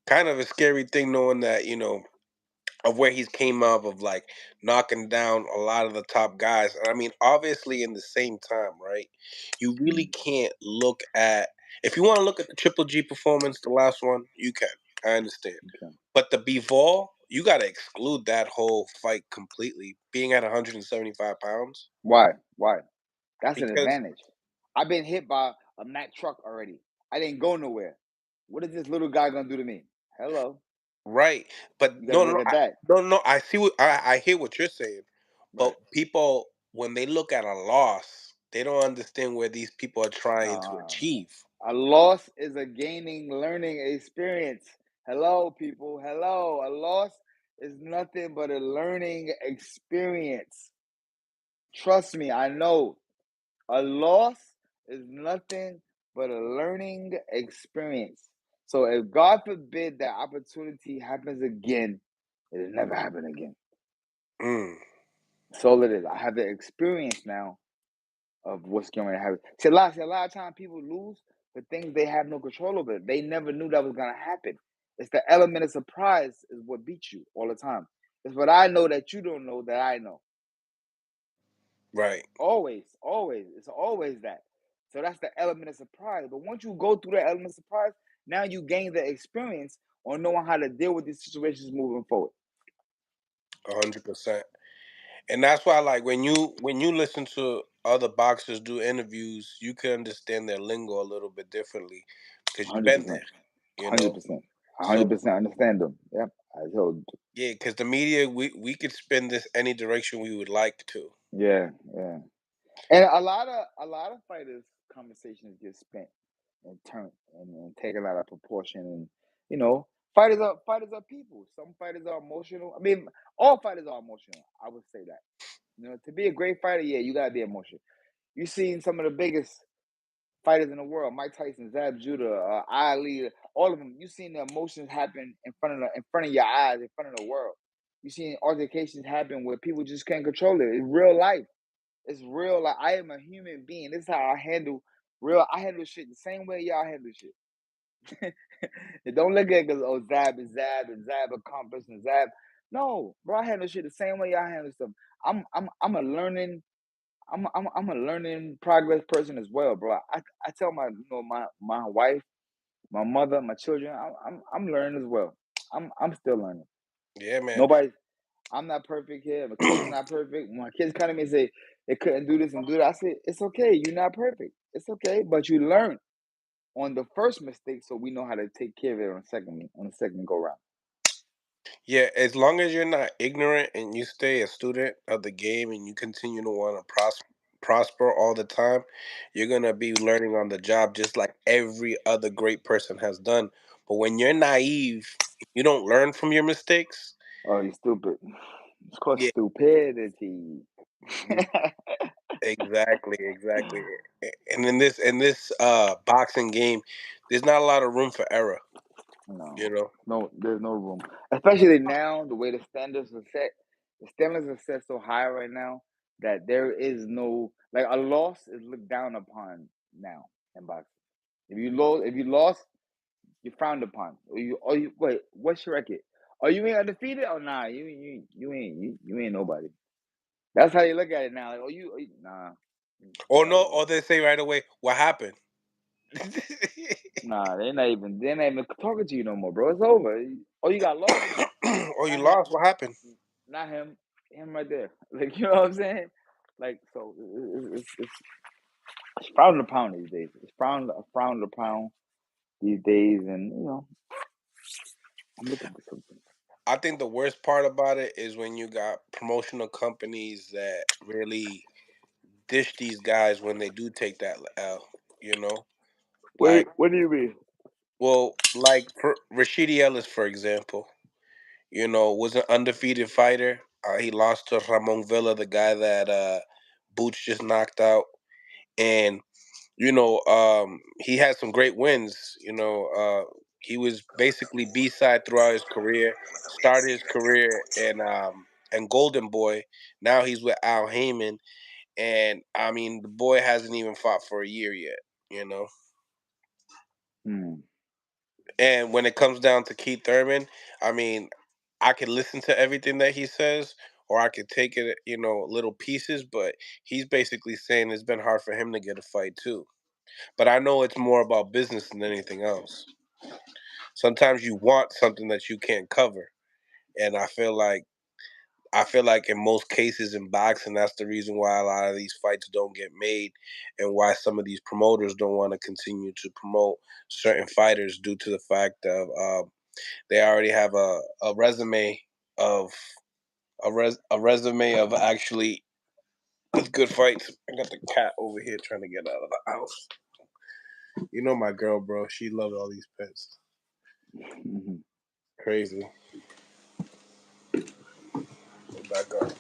Kind of a scary thing knowing that, of where he's came up of like knocking down a lot of the top guys. And I mean, obviously in the same time, right? You really Mm, can't look at if you want to look at the Triple G performance, the last one, you can. I understand. okay. But the Bivol, you gotta exclude that whole fight completely. Being at 175 pounds. Why? Why? That's an Because advantage. I've been hit by a Mack truck already. I didn't go nowhere. What is this little guy gonna do to me? Hello. right. But You got to no, no, look no, at that. no, no. I see what I hear what you're saying. But Right. people, when they look at a loss, they don't understand where these people are trying to Uh, achieve. a loss is a gaining, learning experience. Hello, people. Hello. A loss is nothing but a learning experience. Trust me, I know. A loss is nothing but a learning experience. So if God forbid that opportunity happens again, it'll never happen again. Mm, That's all it is. I have the experience now of what's going to happen. See, a lot of times people lose for things they have no control over. They never knew that was going to happen. It's the element of surprise is what beats you all the time. It's what I know that you don't know that I know. right. Always, always. It's always that. So that's the element of surprise. But once you go through that element of surprise, now you gain the experience on knowing how to deal with these situations moving forward. 100%. And that's why, like, when you listen to other boxers do interviews, you can understand their lingo a little bit differently because you've been 100%. there. You know. 100%. So 100% understand them. Yep. I told, Yeah, because the media, we could spin this any direction we would like to. yeah, yeah. And a lot of fighters' conversations get spent and turned and taken out of proportion. And you know, fighters are people. Some fighters are emotional. I mean, all fighters are emotional. I would say that. You know, to be a great fighter, yeah, you gotta be emotional. You seen some of the biggest fighters in the world, Mike Tyson, Zab Judah, Ali, all of them. You seen the emotions happen in front of your eyes, in front of the world. You seen altercations happen where people just can't control it. It's real life. It's real. Like I am a human being. This is how I handle real. I handle shit the same way y'all handle shit. And don't look at it because Zab is Zab and Zab accomplished and Zab. No, bro, I handle shit the same way y'all handle stuff. I'm a learning. I'm a learning progress person as well, bro. I tell my wife, my mother, my children, I'm learning as well. I'm still learning. Yeah, man. Nobody. I'm not perfect here. My kids are not perfect. When my kids come to me and say they couldn't do this and do that, I say it's okay. You're not perfect. It's okay, but you learn on the first mistake, so we know how to take care of it on the second go round. Yeah, as long as you're not ignorant and you stay a student of the game and you continue to want to prosper all the time, you're gonna be learning on the job just like every other great person has done. But when you're naive, you don't learn from your mistakes. Oh, you stupid. It's called Yeah, stupidity. you, exactly, exactly. And in this boxing game, there's not a lot of room for error. You No, know. no, there's no room. Especially now, the way the standards are set, the standards are set so high right now that there is no like a loss is looked down upon now in boxing. If you lost, you're frowned upon. Or you wait, what's your record? Are you ain't undefeated? Oh nah, you ain't nobody. That's how you look at it now. Like, nah, get Or out of no, here. or they say right away, "What happened?" Nah, they're not even talking to you no more, bro. It's over. Oh, you got lost? Or you Not him. lost. What happened? Not him. Him right there. Like you know what I'm saying? Like so, it's frowned upon these days. It's frowned upon these days, and I'm looking for something. I think the worst part about it is when you got promotional companies that really dish these guys when they do take that L. You know, Wait, like what do you mean? like for Rashidi Ellis, for example. Was an undefeated fighter. He lost to Ramon Villa, the guy that Boots just knocked out, and he had some great wins. He was basically B side throughout his career. Started his career and Golden Boy. Now he's with Al Heyman, and I mean the boy hasn't even fought for a year yet. You know, Hmm. and when it comes down to Keith Thurman, I mean, I could listen to everything that he says, or I could take it, little pieces. But he's basically saying it's been hard for him to get a fight too. But I know it's more about business than anything else. Sometimes you want something that you can't cover, and I feel like in most cases in boxing, that's the reason why a lot of these fights don't get made, and why some of these promoters don't want to continue to promote certain fighters due to the fact of they already have a resume of a resume of actually with good fights. I got the cat over here trying to get out of the house. You know my girl, bro. She loves all these pets. Mhm. Crazy. Back up.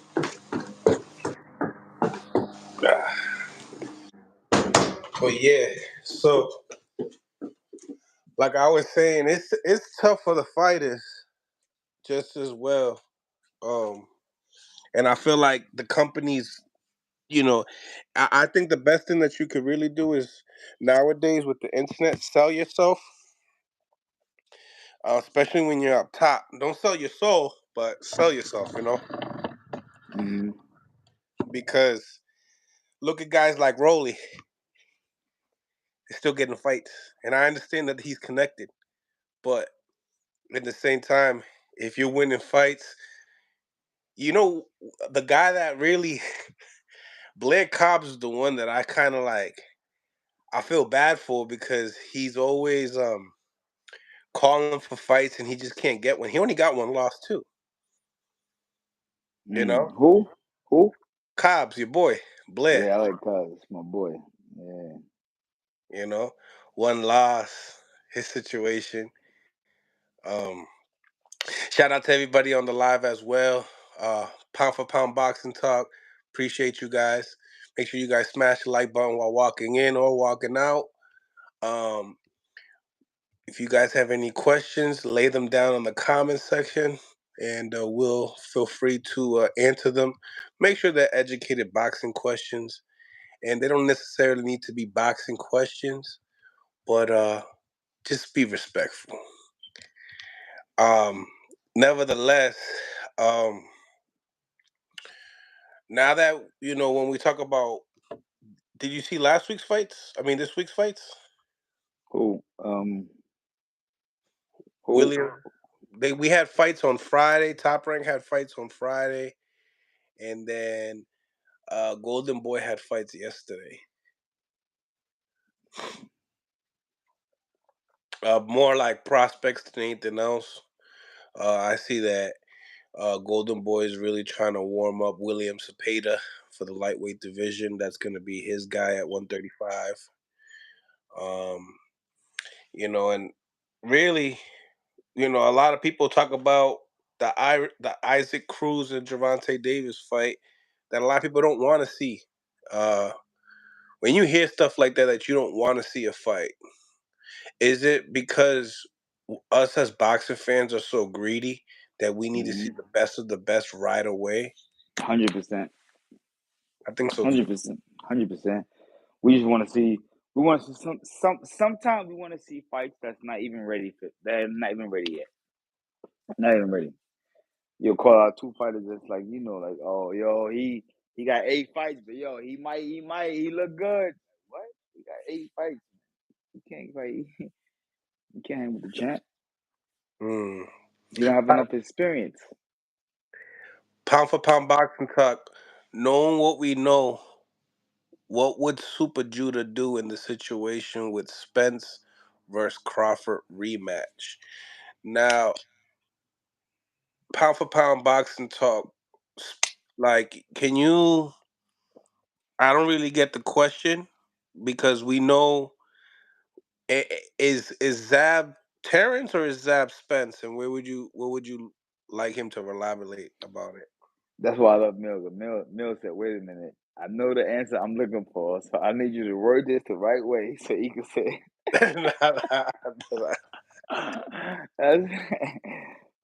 But yeah, so like I was saying, it's tough for the fighters just as well. Um, and I feel like the companies, you know, I think the best thing that you could really do is nowadays with the internet, sell yourself, especially when you're up top. Don't sell your soul, but sell yourself. Mhm. Because look at guys like Rolly, he's still getting fights, and I understand that he's connected, but at the same time, if you're winning fights, you know, the guy that really Blair Cobbs is the one that I kind of like. I feel bad for because he's always calling for fights and he just can't get one. He only got one loss too. You know, Who? Who? Cobbs, your boy Blair. Yeah, I like Cuz. My boy. Yeah. You know, one loss. His situation. Um, Shout out to everybody on the live as well. Pound for pound boxing talk. Appreciate you guys. Make sure you guys smash the like button while walking in or walking out. Um, if you guys have any questions, lay them down in the comment section, and we'll feel free to answer them. Make sure they're educated boxing questions, and they don't necessarily need to be boxing questions, but just be respectful. Um, Nevertheless, um, now that when we talk about, did you see last week's fights? I mean, this week's fights. Who? Who? William, we had fights on Friday. Top Rank had fights on Friday, and then Golden Boy had fights yesterday. More like prospects than anything else. I see that Golden Boy is really trying to warm up William Cepeda for the lightweight division. That's going to be his guy at 135. Um, and really, a lot of people talk about the Isaac Cruz and Gervonta Davis fight that a lot of people don't want to see. Uh, when you hear stuff like that you don't want to see a fight, is it because us as boxing fans are so greedy that we need to see the best of the best right away? 100%. I think so too. 100%. 100%. We just want to see. We want to see Sometimes we want to see fights that's not even ready for. They're not even ready yet. Not even ready. You'll call out two fighters that's like like, oh yo, he got 8 fights, but yo, he look good. What? He got 8 fights. You can't fight. You can't hang with the champ. Mm. You don't have enough experience. Pound for pound boxing talk. Knowing what we know, what would Super Judah do in the situation with Spence versus Crawford rematch? Now, pound for pound boxing talk. Like, can you? I don't really get the question because we know is Zab Terrence or is Zab Spence, and where would you like him to elaborate about it? That's why I love Mill. Mill said, "Wait a minute. I know the answer I'm looking for, so I need you to word this the right way so he can say." That's,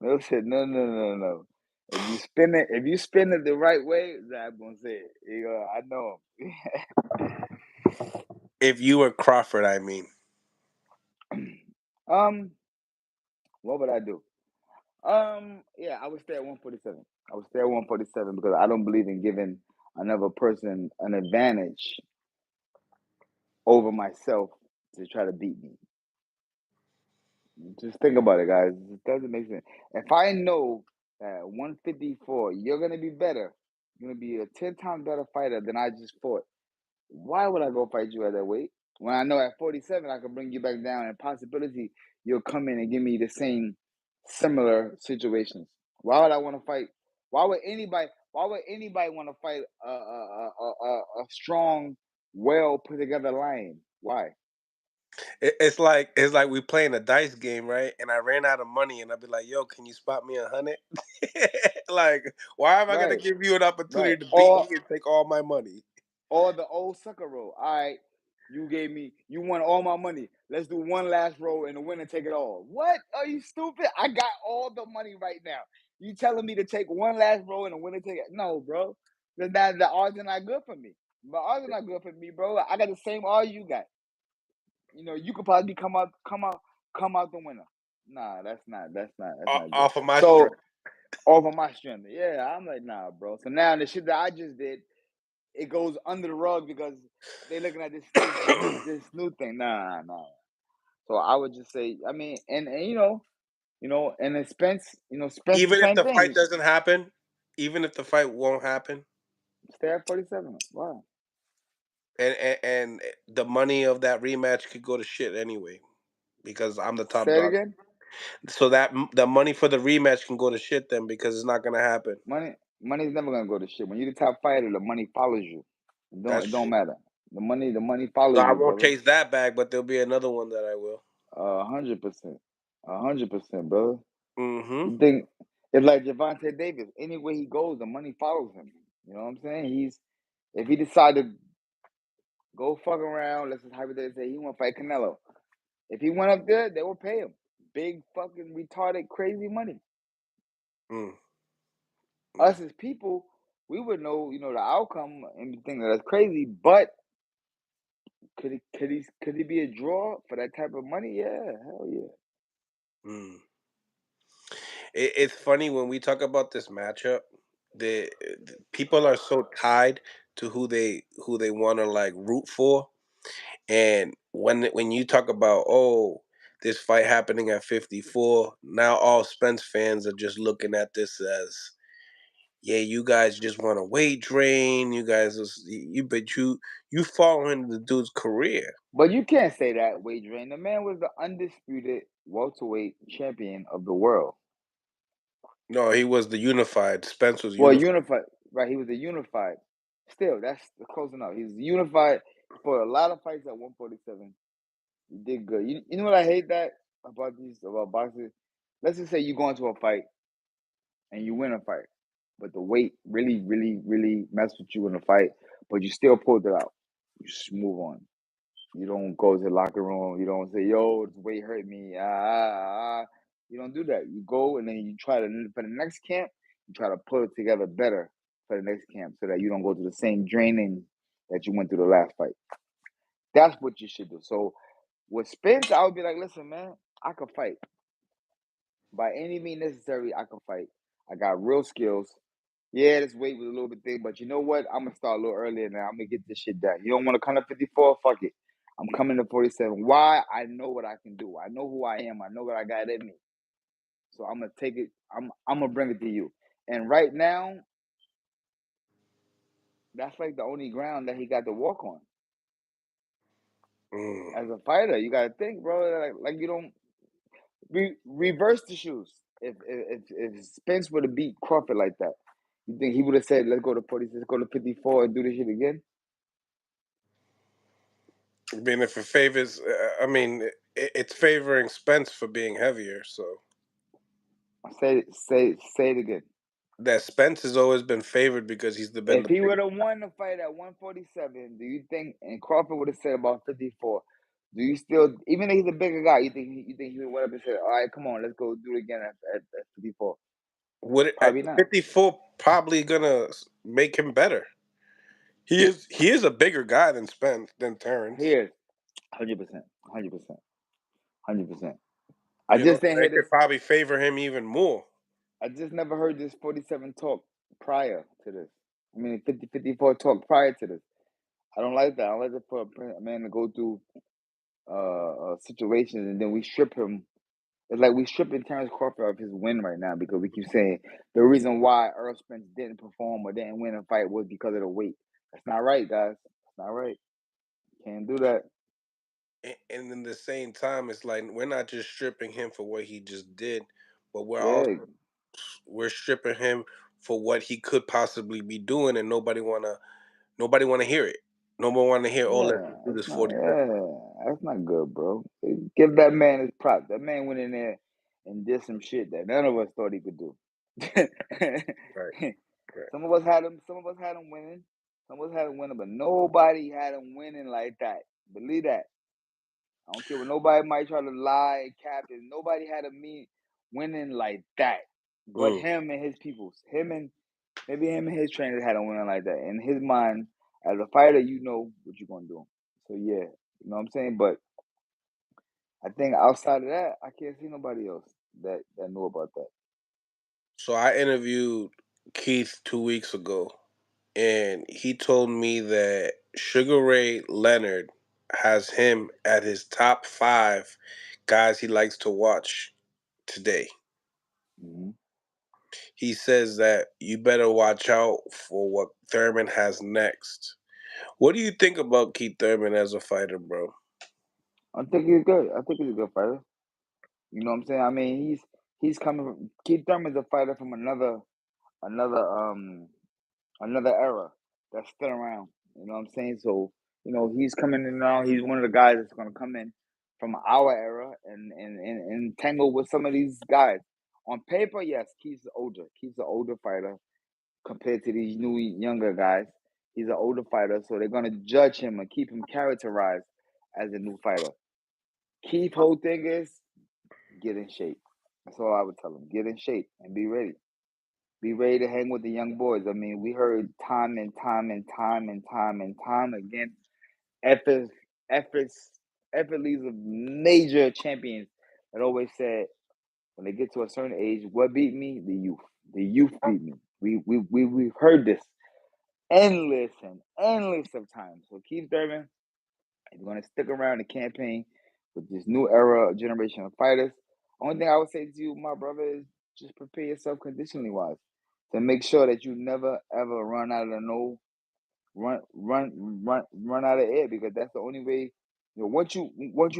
Mill said, "No, no, no, no. If you spin it the right way, Zab gonna say it. I know him." If you were Crawford, I mean. um, what would I do? Yeah, I would stay at 147. I would stay at 147 because I don't believe in giving another person an advantage over myself to try to beat me. Just think about it, guys. It doesn't make sense. If I know at 154 you're gonna be better, you're gonna be a 10 times better fighter than I just fought, why would I go fight you at that weight? When I know at 47 I can bring you back down and possibility you'll come in and give me the same similar situations. Why would I want to fight? Why would anybody want to fight a strong, well put together lion? Why? It's like we playing a dice game, right? And I ran out of money, and I'd be like, "Yo, can you spot me 100?" Like, why am I gonna Right, give you an right. opportunity to beat me Or and take all my money? or the old sucker roll. All right, you won all my money. Let's do one last roll and the winner take it all. What? Are you stupid? I got all the money right now. You telling me to take one last roll and the winner take it? No, bro. The odds are not good for me. The odds are not good for me, bro. I got the same odds you got. You could probably come out the winner. Nah, that's not good. Off of my So strength. over my strength, yeah, I'm like, nah, bro. So now the shit that I just did, it goes under the rug because they looking at this new thing. Nah, nah. So I would just say, I mean, and and then Spence the Even if same the fight thing. doesn't happen, even if the fight won't happen, Stay at 47. Wow. and the money of that rematch could go to shit anyway because I'm the top Say it dog. again. So that the money for the rematch can go to shit then because it's not gonna happen. Money's never gonna go to shit. When you're the top fighter, the money follows you. That's It don't true. matter. The money So follows I you, won't brother. chase that bag, but there'll be another one that I will. 100%. 100%, brother. Mm-hmm. You think it's like Javante Davis. Anywhere he goes, the money follows him. You know what I'm saying? If he decide to go fuck around, let's just hypothetically say he want to fight Canelo. If he went up there, they will pay him big fucking retarded crazy money. Mm. Mm. Us as people, we would know, the outcome and think that that's crazy. But could he be a draw for that type of money? Yeah, hell yeah. Mm. It's funny when we talk about this matchup. The people are so tied to who they want to like root for, and when you talk about this fight happening at 54, now all Spence fans are just looking at this as yeah, you guys just want to weight drain. You guys, but you following the dude's career. But you can't say that, Wade. The man was the undisputed welterweight champion of the world. No, he was the unified. Spence was Well, unified. unified, right? He was a unified. Still, that's close enough. He's unified for a lot of fights at 147. He did good. You know what I hate that about boxing? Let's just say you go into a fight and you win a fight, but the weight really, really, really messed with you in the fight, but you still pulled it out. You just move on. You don't go to the locker room. You don't say, "Yo, this weight hurt me." You don't do that. You go and then you try to for the next camp. You try to put it together better for the next camp, so that you don't go through the same draining that you went through the last fight. That's what you should do. So with Spence, I would be like, "Listen, man, I could fight by any means necessary. I can fight. I got real skills. Yeah, this weight was a little bit thick, but you know what? I'm gonna start a little earlier now. I'm gonna get this shit done. You don't want to come to 54? Fuck it. I'm coming to 47. Why? I know what I can do. I know who I am. I know what I got in me. So I'm gonna take it. I'm gonna bring it to you. And right now, that's like the only ground that he got to walk on Mm. as a fighter. You gotta think, bro. Like you don't reverse the shoes. If Spence would have beat Crawford like that, you think he would have said, "Let's go to 46, go to 54, and do this shit again"? I mean, if it favors, I mean, it's favoring Spence for being heavier. So Say it again. that Spence has always been favored because been If the he big. would have won the fight at 147, do you think? And Crawford would have said about 54. Do you still, even though he's a bigger guy, you think he would went up and said, "All right, come on, let's go do it again at 54"? Would it at Probably not. 54 probably gonna make him better? He is a bigger guy than Spence than He Terrence. is 100%, 100%, 100%. I You know, just so didn't they hear could this. probably favor him even more. I just never heard this 47 talk prior to this. I mean, 54 talk prior to this. I don't like that. I don't like it for a man to go through situations and then we strip him. It's like we stripping Terrence Crawford of his win right now because we keep saying the reason why Earl Spence didn't perform or didn't win a fight was because of the weight. That's not right, guys. That's not right. Can't do that. And in the same time, it's like we're not just stripping him for what he just did, but Yeah, we're stripping him for what he could possibly be doing, and nobody want to hear it. Nobody want to hear. Oh, let's yeah. do That's this not. 47. Yeah, that's not good, bro. Give that man his props. That man went in there and did some shit that none of us thought he could do. Right, right. Some of us had him. Some of us had him winning. Some of us had him winning, but nobody had him winning like that. Believe that. I don't care what nobody might try to lie, cap it. Nobody had a me winning like that. But Mm. him and his peoples. Him and his trainers had him winning like that. In his mind, as a fighter, you know what you're gonna do. So yeah, you know what I'm saying? But I think outside of that, I can't see nobody else that knew about that. So I interviewed Keith 2 weeks ago, and he told me that Sugar Ray Leonard has him at his top five guys he likes to watch today. Hmm. He says that you better watch out for what Thurman has next. What do you think about Keith Thurman as a fighter, bro? I think he's good. I think he's a good fighter. You know what I'm saying? I mean, he's coming. Keith Thurman's a fighter from another another era that's still around. You know what I'm saying? So, he's coming in now. He's one of the guys that's gonna come in from our era and tangle with some of these guys. On paper, yes, Keith's older. Keith's an older fighter compared to these new younger guys. He's an older fighter, so they're gonna judge him and keep him characterized as a new fighter. Keith whole thing is get in shape. That's all I would tell him. Get in shape and be ready. Be ready to hang with the young boys. I mean, we heard time and time and time and time and time again. Efforts, efforts, effort leads of major champions that always said when they get to a certain age, what beat me? The youth. The youth beat me. We've heard this endless and endless of times. So Keith Thurman is going to stick around the campaign with this new era generation of fighters. Only thing I would say to you, my brother, is just prepare yourself conditionally wise to make sure that you never ever run out of no run out of air, because that's the only way. Once you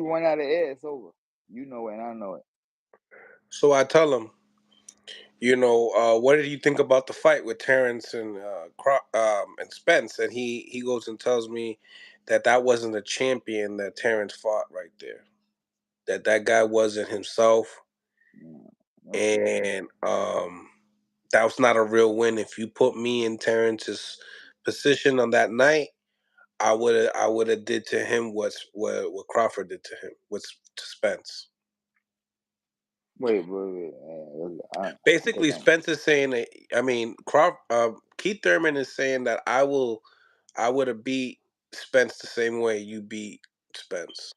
run out of air, it's over. You know it, and I know it. So I tell him, what did you think about the fight with Terrence and Spence? And he goes and tells me that wasn't a champion that Terrence fought right there. That guy wasn't himself, Yeah. Okay. and that was not a real win. If you put me in Terrence's position on that night, I would have did to him what Crawford did to him, to Spence. Wait. Basically, Take on. Spence is saying that. I mean, Keith Thurman is saying that I would have beat Spence the same way you beat Spence.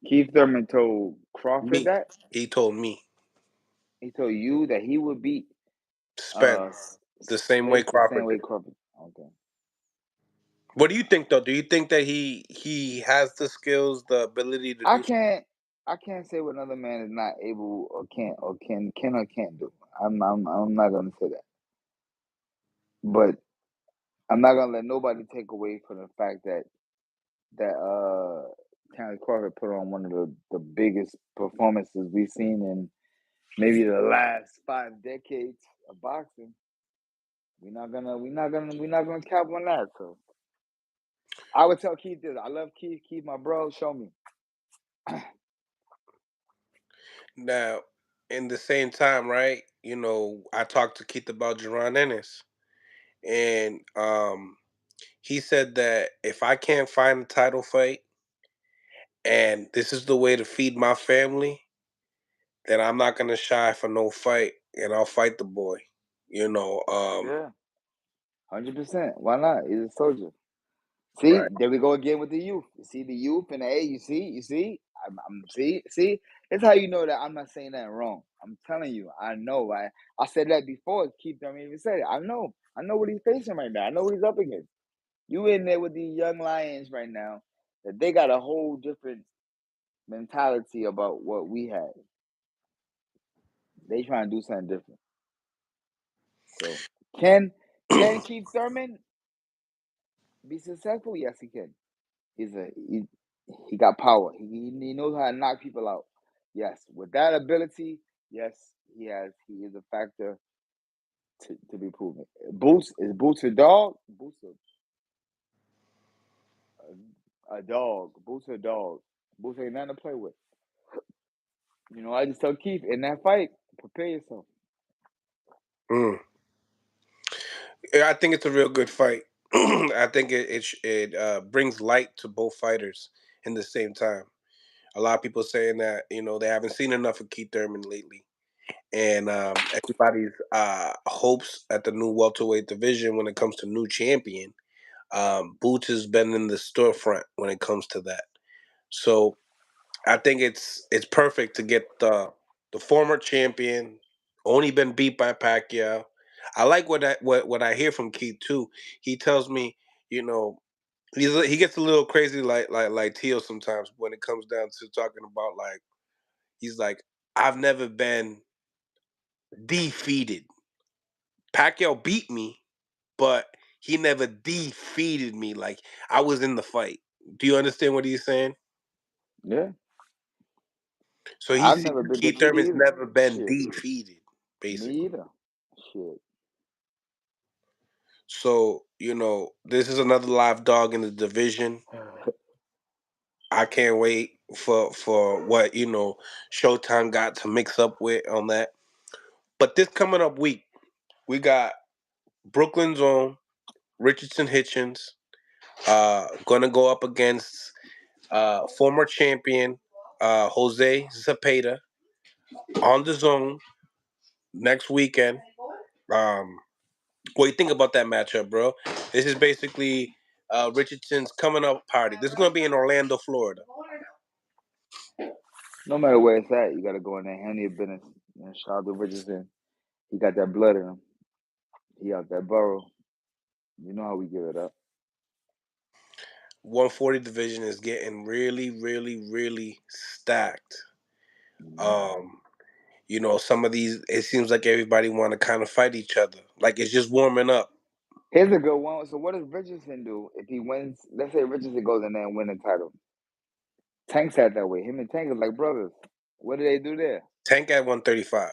Keith Thurman told Crawford Me, that. he told me He told you that he would beat Spence the same way Spence the same Crawford way did. Crawford. Okay. What do you think though? Do you think that he has the skills, the ability to I do? can't I can't say what another man is not able or can't or can or can't do. I'm not gonna say that. But I'm not gonna let nobody take away from the fact that Terrence Crawford put on one of the biggest performances we've seen in maybe the last 5 decades of boxing. We're not gonna cap on that. So I would tell Keith this. I love Keith. Keith, my bro, show me. Now, in the same time, right? I talked to Keith about Jerron Ennis, and he said that if I can't find a title fight, and this is the way to feed my family, then I'm not gonna shy for no fight, and I'll fight the boy. You know, Yeah, 100%. Why not? He's a soldier. See, right? there we go again with the youth. You see the youth and the A. You see. See. That's how you know that I'm not saying that wrong. I'm telling you, I know. I said that before. Keith don't even say it. I know. I know what he's facing right now. I know what he's up against. You in there with these young lions right now that they got a whole different mentality about what we had. They trying to do something different. So can Keith Thurman be successful? Yes, he can. He's a he got power. He knows how to knock people out. Yes, with that ability, yes, he has. He is a factor to be proven. Boots a dog. A dog. Boots a dog. Boots ain't nothing to play with. I just tell Keith in that fight, prepare yourself. Mm. Yeah, I think it's a real good fight. I think it brings light to both fighters in the same time. A lot of people saying that they haven't seen enough of Keith Thurman lately, and everybody's hopes at the new welterweight division when it comes to new champion. Boots has been in the storefront when it comes to that. So I think it's perfect to get the former champion only been beat by Pacquiao. I like what I hear from Keith too. He tells me, you know, he gets a little crazy like Teal sometimes when it comes down to talking about like he's like I've never been defeated. Pacquiao beat me, but he never defeated me. Like I was in the fight. Do you understand what he's saying? Yeah, So I've never been Keith defeated Thurman's either. never been Shit, defeated, me basically. either. Shit. So this is another live dog in the division. I can't wait for what Showtime got to mix up with on that. But this coming up week, we got Brooklyn's own Richardson Hitchens gonna go up against former champion Jose Zapata on the zone next weekend. What do you think about that matchup, bro? This is basically Richardson's coming up party. This is gonna be in Orlando, Florida. No matter where it's at, you gotta go in there, handle your business. Shout out to Richardson. He got that blood in him. He out that borough. You know how we give it up. 140 division is getting really, really, really stacked. Mm-hmm. Some of these, it seems like everybody want to kind of fight each other. Like it's just warming up. Here's a good one. So what does Richardson do if he wins? Let's say Richardson goes in there and win the title. Tank sat that way. Him and Tank is like brothers. What do they do there? Tank at 135.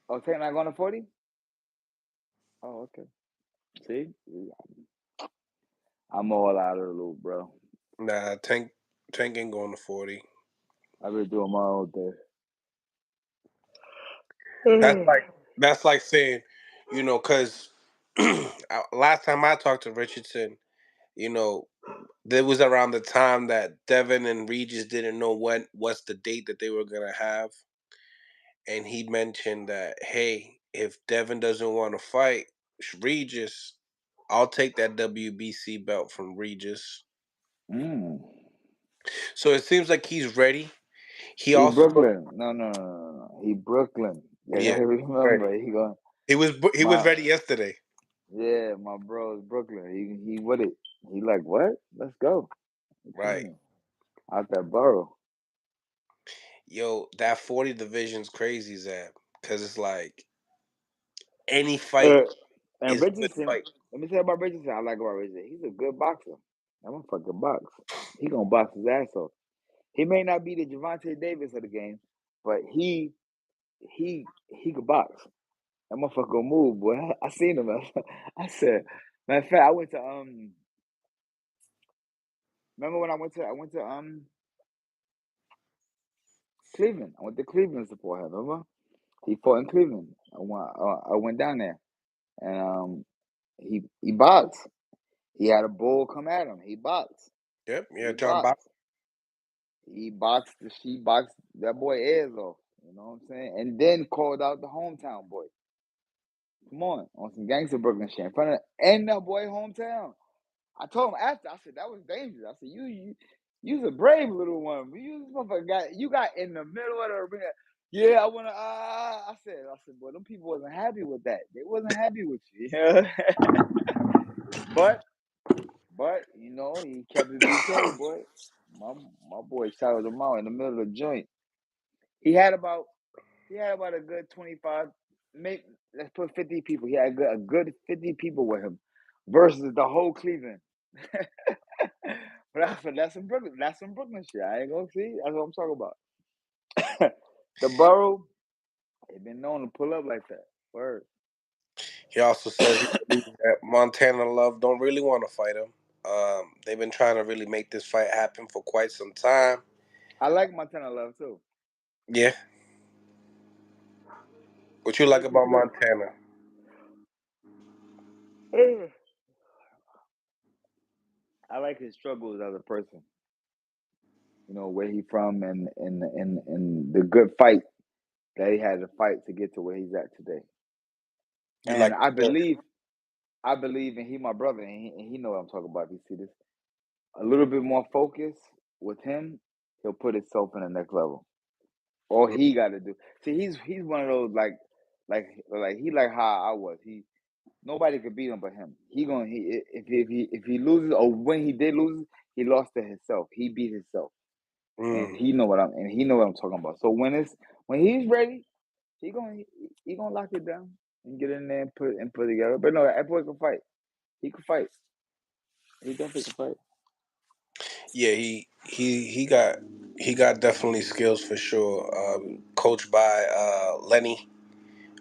Oh, Tank not going to 40? Oh, okay. See? I'm all out of the loop, bro. Nah, Tank ain't going to 40. I've been doing my own thing. That's like saying, because last time I talked to Richardson, there was around the time that Devin and Regis didn't know what's the date that they were gonna have, and he mentioned that, hey, if Devin doesn't want to fight Regis, I'll take that WBC belt from Regis. Mm. So it seems like he's ready. He He also, Brooklyn. No. He Brooklyn. You yeah, gotta ready. remember. He going He was my ready yesterday. yeah, my bro is Brooklyn. He with it. He like what? Let's go. What you Right. mean? Out that borough. Yo, that 40 division's crazy, Zab, because it's like any fight And is a good Richardson, fight. let me tell you about Richardson. I like about Richardson. He's a good boxer. That motherfucker box. He gonna box his ass off. He may not be the Javante Davis of the game, but he could box. That motherfucker gonna move, boy. I seen him. I said, matter of fact, I went to remember when I went to Cleveland. I went to Cleveland to support him, remember? He fought in Cleveland. I went down there and he boxed. He had a bull come at him. He boxed. Yep, yeah, He John Box. boxed. She boxed that boy ears off. You know what I'm saying? And then called out the hometown boy. Come on some gangster Brooklyn shit in front of and that boy hometown. I told him after. I said that was dangerous. I said you's a brave little one. You this motherfucker got in the middle of the arena. Yeah, I wanna. I said, boy, them people wasn't happy with that. They wasn't happy with you. Yeah. but he kept it BK, boy. My boy shouted him out in the middle of the joint. He had about a good 25, maybe let's put 50 people. He had a good 50 people with him versus the whole Cleveland. But that's some Brooklyn. That's some Brooklyn shit. I ain't gonna see. That's what I'm talking about. The borough, they've been known to pull up like that. Word. He also says he believes that Montana Love don't really want to fight him. They've been trying to really make this fight happen for quite some time. I like Montana Love too. Yeah. What you like about Montana? I like his struggles as a person. Where he from and the good fight that he had to fight to get to where he's at today. You And like I believe, and he my brother, and he know what I'm talking about. If you see this, a little bit more focus with him, he'll put himself in the next level. All he got to do. See, he's one of those like he like how I was. Nobody could beat him but him. If he loses or when he did lose, he lost to himself. He beat himself, and mm, he know what I'm talking about. So when he's ready, he gonna lock it down and get in there and put together. But no, that boy can fight. He can fight. He definitely can fight. Yeah, he got definitely skills for sure. Coached by Lenny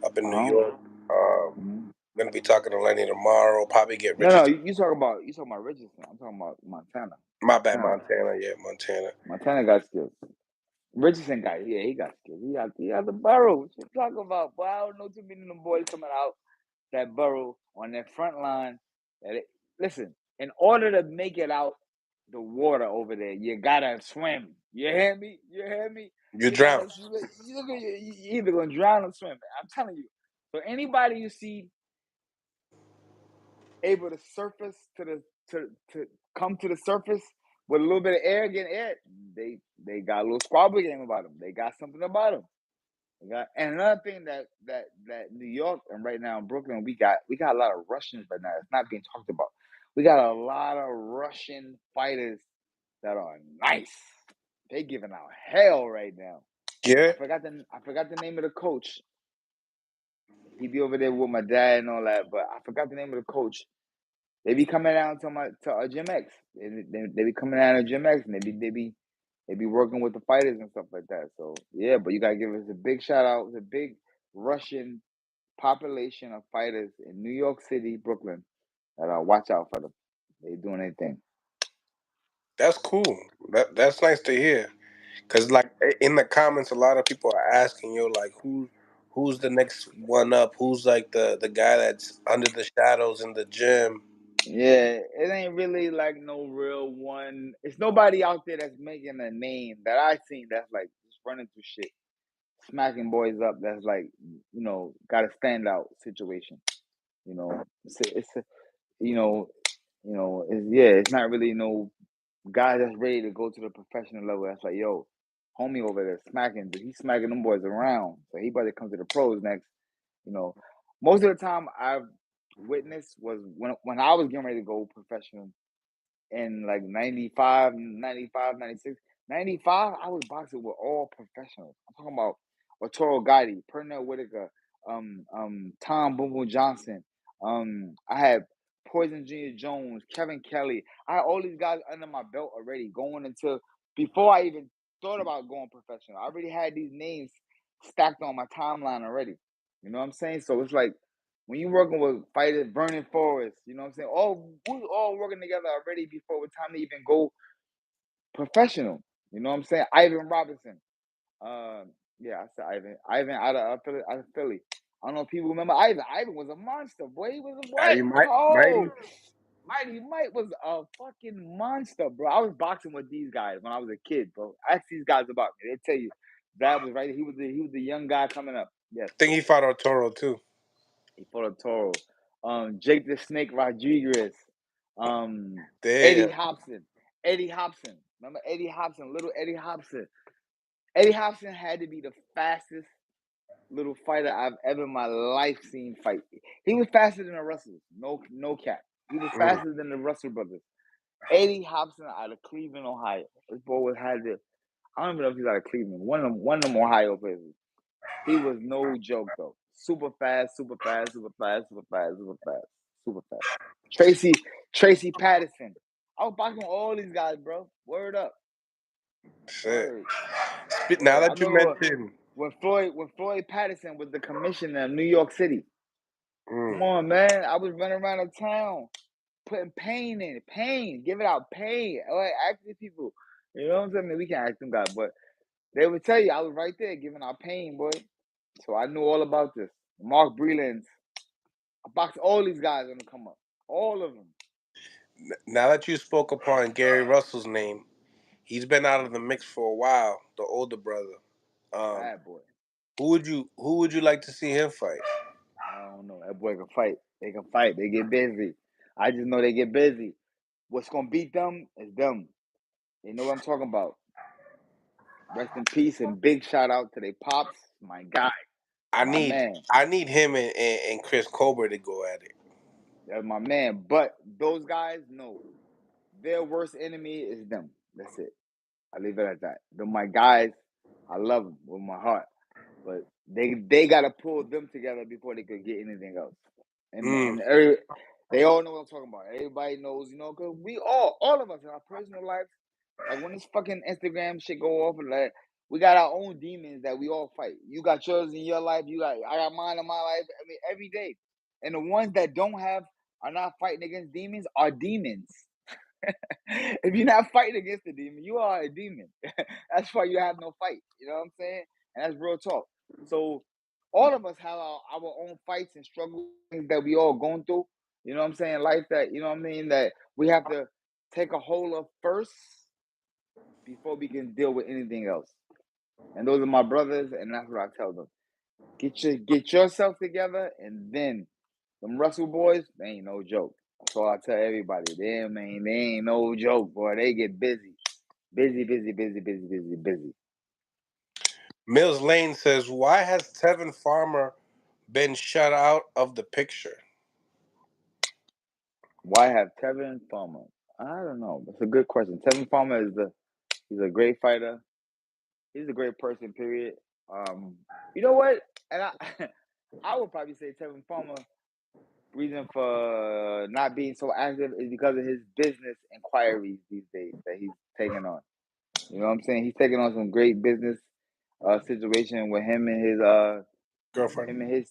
up in New York. Um, Mhm. gonna be talking to Lenny tomorrow. Probably get No, Richardson. you talking about Richardson. I'm talking about Montana. My bad, Montana. Yeah, Montana. Montana got skills. Richardson got, yeah, he got skills. He got the burrow. What you talking about? Boy, I don't know too many of them boys coming out that burrow on that front line. Listen, in order to make it out the water over there, you gotta swim. You hear me? You hear me? You You gotta drown. swim. You either gonna drown or swim. I'm telling you. So anybody you see able to surface to come to the surface with a little bit of air, getting air, they got a little squabble game about them. They got something about them. And another thing that New York and right now in Brooklyn, we got a lot of Russians right now. It's not being talked about. We got a lot of Russian fighters that are nice. They giving out hell right now. Yeah. I forgot the name of the coach. He be over there with my dad and all that, but I forgot the name of the coach. They be coming down to Gym X. They be coming down to Gym X, and they be working with the fighters and stuff like that. So yeah, but you gotta give us a big shout out, the big Russian population of fighters in New York City, Brooklyn, that watch out for them. They doing anything. That's cool. That's nice to hear. Cause like in the comments, a lot of people are asking you like, who's the next one up? Who's like the guy that's under the shadows in the gym? Yeah, it ain't really like no real one. It's nobody out there that's making a name that I seen that's like just running through shit, smacking boys up. That's like got a standout situation. It's a, you know it's not really no guy that's ready to go to the professional level. That's like, yo, homie over there smacking. He's smacking them boys around. So he about to come to the pros next. You know, most of the time I've witnessed was when I was getting ready to go professional in like 95, 95, 96, 95. I was boxing with all professionals. I'm talking about Arturo Gotti, Pernell Whitaker, Tom Boom Boom Johnson. I had Poison Junior Jones, Kevin Kelly. I had all these guys under my belt already going into before I even thought about going professional. I already had these names stacked on my timeline already. You know what I'm saying? So it's like when you're working with fighters, Burning Forest, you know what I'm saying? We all working together already before it's time to even go professional. You know what I'm saying? Ivan Robinson. Yeah, I said Ivan. Ivan out of Philly. I don't know if people remember Ivan. Ivan was a monster, boy. He was a what? You mighty. Oh, Mighty Mike was a fucking monster, bro. I was boxing with these guys when I was a kid, bro. Ask these guys about me. They tell you that was right. He was the young guy coming up. Yes. I think he fought Arturo too. He fought a Toro. Jake the Snake Rodriguez. Eddie Damn. Hobson. Eddie Hobson. Remember Eddie Hobson? Little Eddie Hobson. Eddie Hobson had to be the fastest little fighter I've ever in my life seen fight. He was faster than the Russells. No cap. He was Mm. faster than the Russell brothers. Eddie Hobson out of Cleveland, Ohio. This boy was had to. I don't even know if he's out of Cleveland. One of them Ohio places. He was no joke though. Super fast, super fast, super fast, super fast, super fast, super fast. Tracy Patterson. I was boxing with all these guys, bro. Word up. Shit. Word. Now Word. I that you remember mentioned, when Floyd Patterson was the commissioner of New York City. Come mm, on, man. I was running around the town putting pain in it. Pain. Give it out pain. Like, ask these people. You know what I'm saying? I mean, we can't ask them guys, but they would tell you I was right there giving out pain, boy. So I knew all about this. Mark Breland. I boxed all these guys on the come up. All of them. now that you spoke upon Gary Russell's name, he's been out of the mix for a while. The older brother. Um, Bad boy. who would you like to see him fight? I don't know. That boy can fight. They can fight. They get busy. I just know they get busy. What's gonna beat them is them. They know what I'm talking about. Rest in peace and big shout out to they pops, my guy, I my need man. I need him and Chris Colbert to go at it. That's my man. But those guys, no. Their worst enemy is them. That's it. I leave it at that. They're my guys. I love them with my heart. But they gotta pull them together before they could get anything else. Mm. They all know what I'm talking about. Everybody knows, because we all of us in our personal lives, Like when this fucking Instagram shit go off, and like we got our own demons that we all fight. You got yours in your life. I got mine in my life. I mean, every day. And the ones that don't have are not fighting against demons are demons. If you're not fighting against the demon, you are a demon. That's why you have no fight. You know what I'm saying? And that's real talk. So all of us have our own fights and struggles that we all going through. You know what I'm saying? Life that, you know what I mean, that we have to take a hold of first before we can deal with anything else. And those are my brothers, and that's what I tell them. Get yourself together, and then them Russell boys, they ain't no joke. So I tell everybody, they ain't no joke, boy. They get busy. Busy, busy, busy, busy, busy, busy. Mills Lane says, "Why has Tevin Farmer been shut out of the picture?" Why have Tevin Farmer? I don't know. That's a good question. Tevin Farmer he's a great fighter. He's a great person, period. You know what? And I would probably say Tevin Farmer reason for not being so active is because of his business inquiries these days that he's taking on. You know what I'm saying? He's taking on some great business situation with Girlfriend. him and his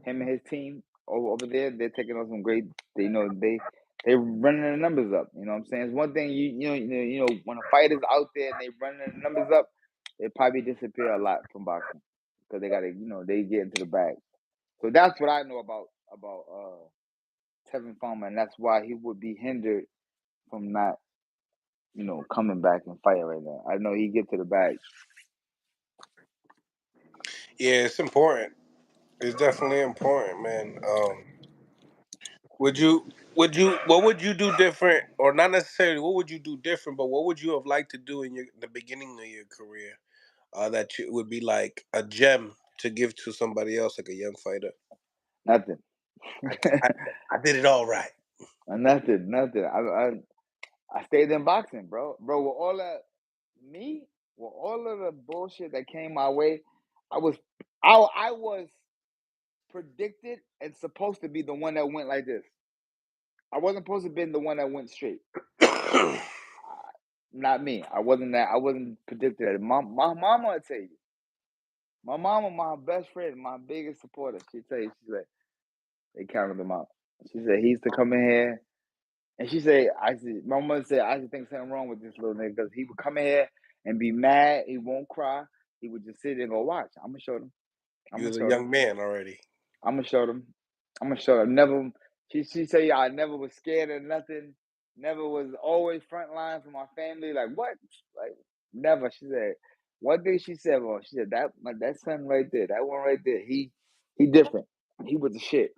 him and his team over there. They're taking on some great. They running the numbers up. You know what I'm saying? It's one thing when a fighter's out there and they running the numbers up, they probably disappear a lot from boxing because they gotta they get into the bag. So that's what I know about Tevin Farmer, and that's why he would be hindered from not coming back and fighting right now. I know he get to the bag. Yeah, it's important. It's definitely important, man. Would you what would you do different, or not necessarily what would you do different, but what would you have liked to do in the beginning of your career that would be like a gem to give to somebody else, like a young fighter? Nothing. I, I, I did it all right. Nothing. I stayed in boxing, bro. Bro, with all of the bullshit that came my way, I was I was predicted and supposed to be the one that went like this. I wasn't supposed to be the one that went straight. Not me. I wasn't that. I wasn't predicted. My mama would tell you. My mama, my best friend, my biggest supporter. She tell you. She's like, they counted him out. She said he used to come in here, and she said, my mother said, I just think something wrong with this little nigga because he would come in here and be mad. He won't cry. He would just sit there and go, watch. I'm gonna show them. I'm You gonna was a show them. young man already. I'm gonna show them. I'm gonna show them. Never. She said, yeah, I never was scared of nothing. Never was always front line for my family. Like what? Like never. She said. One thing she said, well, she said that son right there, that one right there, he different. He was the shit.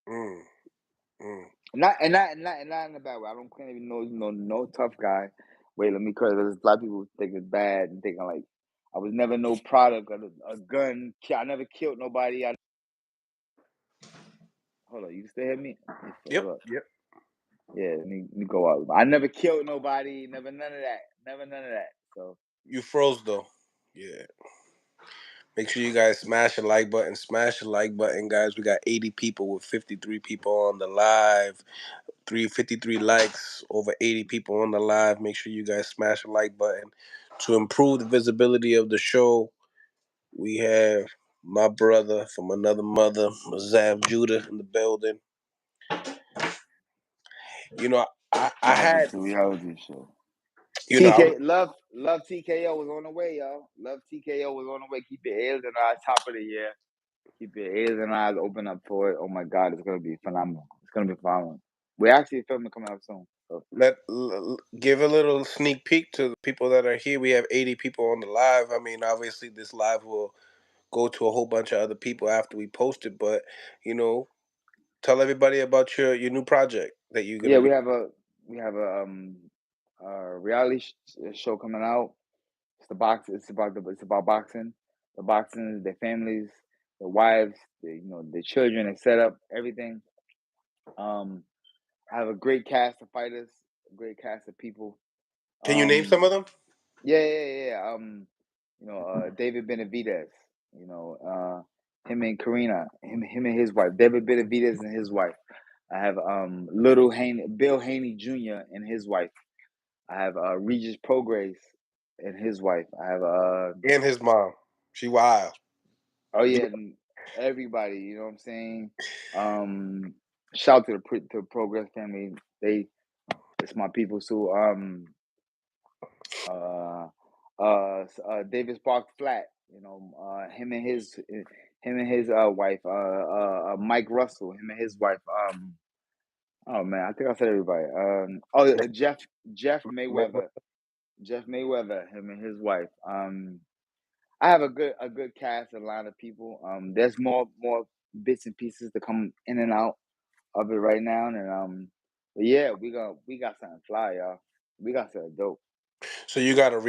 Mm, mm. Not in a bad way. I don't claim to be no tough guy. Wait, let me correct. There's a lot of people think it's bad and thinking like I was never no product of a gun. I never killed nobody. Hold on, you still hear me? Yep, Hold up. yep. Yeah, let me go out. I never killed nobody. Never none of that. Never none of that. So You froze though. Yeah. Make sure you guys smash the like button. Smash the like button, guys. We got 80 people with 53 people on the live. 353 likes, over 80 people on the live. Make sure you guys smash the like button. To improve the visibility of the show, we have my brother from another mother, Zab Judah, in the building. You know, I welcome had, to reality show. you know, I was, Love TKO was on the way, y'all. Love TKO was on the way. Keep your ears and eyes top of the year. Keep your ears and eyes open up for it. Oh my God, it's gonna be phenomenal. It's gonna be phenomenal. We're actually filming coming out soon. So give a little sneak peek to the people that are here. We have 80 people on the live. I mean, obviously, this live will go to a whole bunch of other people after we post it, but, you know, tell everybody about your new project that you're going yeah, to be. we have a reality show coming out. It's the box. It's about boxing. The boxing, their families, their wives, their children, and set up everything. Um, I have a great cast of fighters, a great cast of people. Can you name Um, some of them? yeah. David Benavidez. Him and Karina, him and his wife. David Benavidez and his wife. I have Bill Haney Jr. and his wife. I have Regis Prograis and his wife. I have And his mom. She wild. oh yeah, and everybody. You know what I'm saying? Um, Shout to the Progress family. It's my people. So uh Davis Park Flat. You know, him and his wife. Mike Russell. Him and his wife. Oh man, I think I said everybody. Jeff Mayweather. Jeff Mayweather. Him and his wife. I have a good cast, a line of people. There's more bits and pieces to come in and out of it right now, and but yeah, we got something fly, y'all. We got something dope. So you got a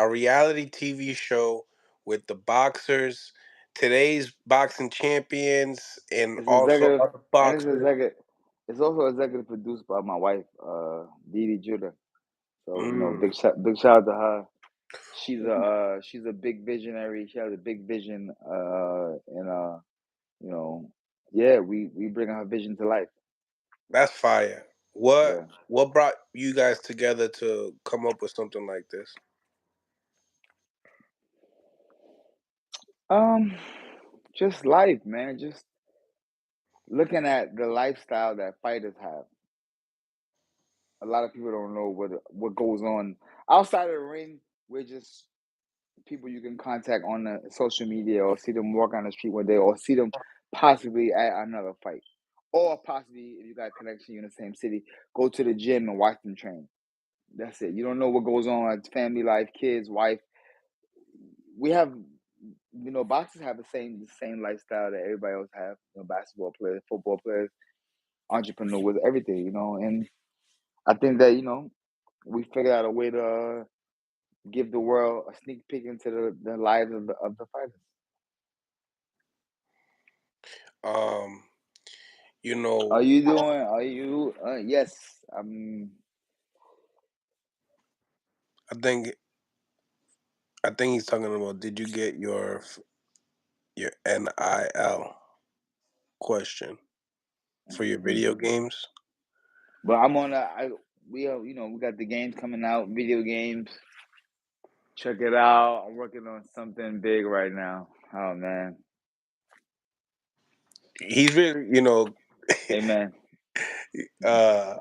reality TV show with the boxers, today's boxing champions, and It's also executive, other and it's boxers. executive. It's also executive produced by my wife, Dee Judah. So you know, Mm. big shout out to her. She's a big visionary. She has a big vision, and you know, yeah, we bring her vision to life. That's fire. What Yeah. what brought you guys together to come up with something like this? Um, just life, man. Just looking at the lifestyle that fighters have. A lot of people don't know what goes on outside of the ring. We're just people you can contact on the social media or see them walk on the street one day or see them possibly at another fight. Or possibly if you got a connection, you're in the same city, go to the gym and watch them train. That's it. You don't know what goes on at family life, kids, wife. We have boxers have the same lifestyle that everybody else have. Basketball players, football players, entrepreneurs, everything, and I think that, we figured out a way to give the world a sneak peek into the lives of the fighters. Um, you know, Are you? Yes. I think I think he's talking about, did you get your NIL question for your video Mhm. games? But I'm on. We we got the games coming out, video games. Check it out. I'm working on something big right now. Oh man. He's really, Amen. uh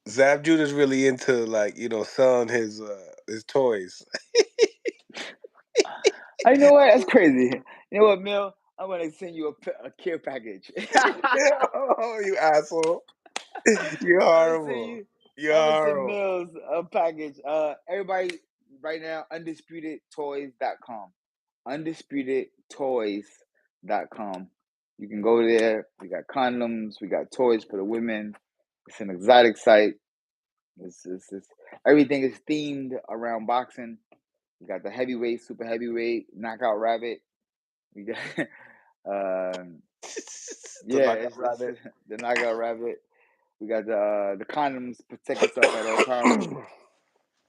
Zab Judah's really into, like, selling his toys. I know what? That's crazy. You know what, Mill? I'm gonna send you a care package. Oh, you asshole. You're I'm gonna send horrible. you. You're I'm gonna send horrible. Mills a package. Everybody, right now, UndisputedToys.com. UndisputedToys.com. You can go there. We got condoms. We got toys for the women. It's an exotic site. It's everything is themed around boxing. We got the heavyweight, super heavyweight, knockout rabbit. We got um, The yeah, knockout it's rabbit. the knockout rabbit. We got the condoms protect yourself at all times.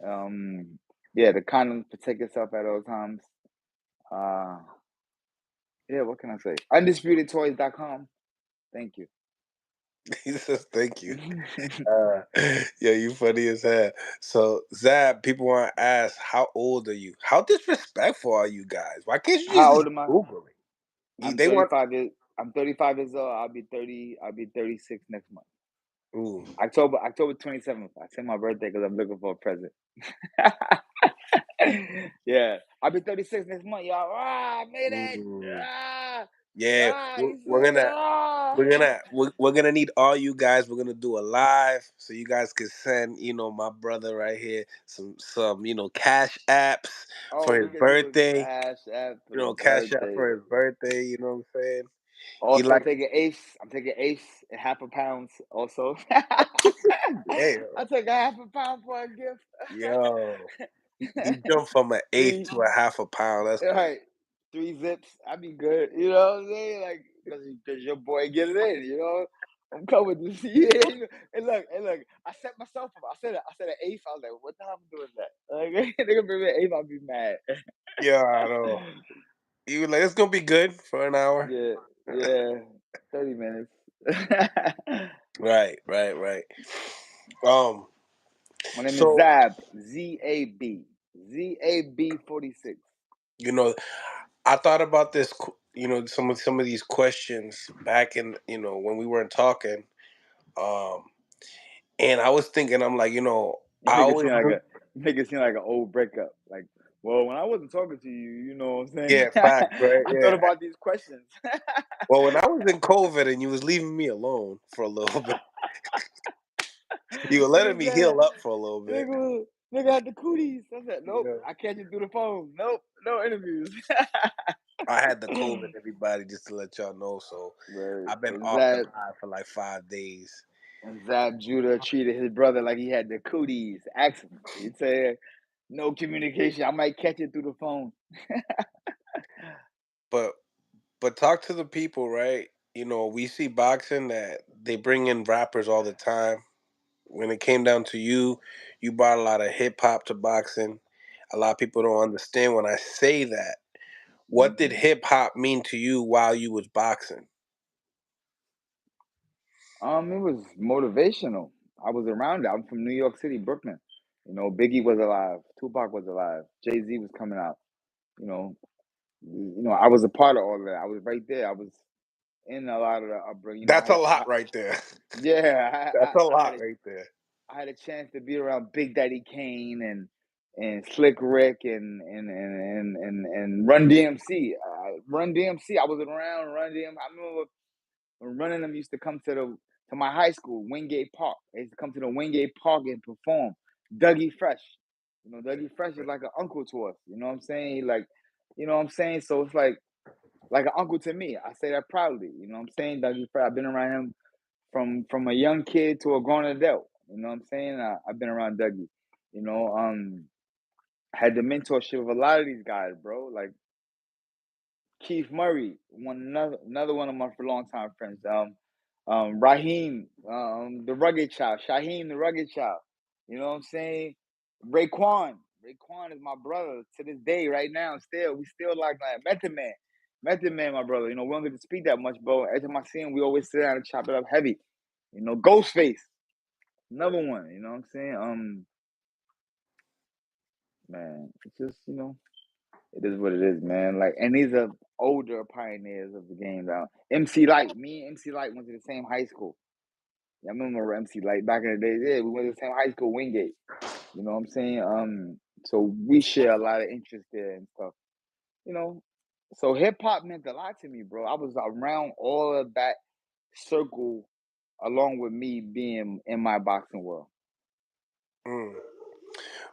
Um, yeah, the condoms protect yourself at all times. Uh, yeah, what can I say? UndisputedToys.com. Thank you. He says thank you. Uh, yeah, you funny as hell. So, Zab, people want to ask, how old are you? How disrespectful are you guys? Why can't you just How old am I? Google it? I'm They want. 35 years. I'm 35 years old. I'll be 30. I'll be 36 next month. Ooh. October 27th. I say my birthday because I'm looking for a present. Yeah, I'll be 36 next month, y'all. Ah, I made it. Ooh. Ah, Yeah, we're, he we're said, gonna ah. we're gonna need all you guys. We're gonna do a live so you guys can send, my brother right here, some cash apps Oh, for we his can do a birthday. cash app for the Cash app birthday. for his birthday. You know what I'm saying? He Also, like taking Ace. I'm taking Ace at half a pound. Also, damn, I took a half a pound for a yo. He gift. jumped from an eighth Three, to a half a pound. That's crazy. right? 3 zips. I'd be good. You know what I'm saying? Like, because your boy get it in. I'm coming to see you. And look. I set myself up. I said an eighth. I was like, what the hell I'm doing that? Like, they're gonna bring me an eighth. I'll be mad. Yeah, I know. He was like, it's gonna be good for an hour. Yeah, yeah. 30 minutes. Right, right, right. Um, My name is So, Zab, Z-A-B, Z-A-B 46. you know, I thought about this, some of these questions back in, when we weren't talking. Um, and I was thinking, I'm like, You I make it always, seem like a you make it seem like an old breakup. Like, well, when I wasn't talking to you, you know what I'm saying? yeah, facts, right? I thought Yeah. about these questions. Well, when I was in COVID and you was leaving me alone for a little bit, you were letting Nigga me said, heal up for a little bit. nigga had the cooties. I said, nope, Yeah. I catch you through the phone. Nope, no interviews. I had the COVID, everybody, just to let y'all know. So Right. I've been And off the Zab, line for like 5 days. and Zab Judah treated his brother like he had the cooties. Ask him. He'd say, no communication. I might catch it through the phone. But talk to the people, right? We see boxing that they bring in rappers all the time. When it came down to you, you brought a lot of hip hop to boxing. A lot of people don't understand when I say that. What did Mhm. hip hop mean to you while you was boxing? It was motivational. I was around it. I'm from New York City, Brooklyn. You know, Biggie was alive, Tupac was alive, Jay-Z was coming out. You know, I was a part of all of that. I was right there. I was in a lot of the upbringing. That's a lot right there. Yeah, That's a I had lot a right there. I had a chance to be around Big Daddy Kane and Slick Rick and Run DMC. Run DMC. I was around Run DMC. I remember when Run them used to come to my high school, Wingate Park. They used to come to the Wingate Park and perform. Dougie Fresh. Dougie Fresh is like an uncle to us. You know what I'm saying? You know what I'm saying? So it's like an uncle to me. I say that proudly. You know what I'm saying? Dougie Fresh. I've been around him from a young kid to a grown adult. You know what I'm saying? I've been around Dougie. You know, had the mentorship of a lot of these guys, bro. Like Keith Murray, another one of my for long time friends. Raheem, the rugged child. Shaheem, the rugged child. You know what I'm saying? Raekwon. Raekwon is my brother to this day, right now. We still like that. Method Man, my brother. We don't get to speak that much, bro. Every time I see him, we always sit down and chop it up heavy. Ghostface, another one. You know what I'm saying? Man, it's just it is what it is, man. Like, and these are older pioneers of the game now. MC Light, me and MC Light went to the same high school. Yeah, I remember MC Light back in the day. Yeah, we went to the same high school, Wingate. You know what I'm saying? So we share a lot of interest there and stuff. You know, so hip hop meant a lot to me, bro. I was around all of that circle along with me being in my boxing world. Mm.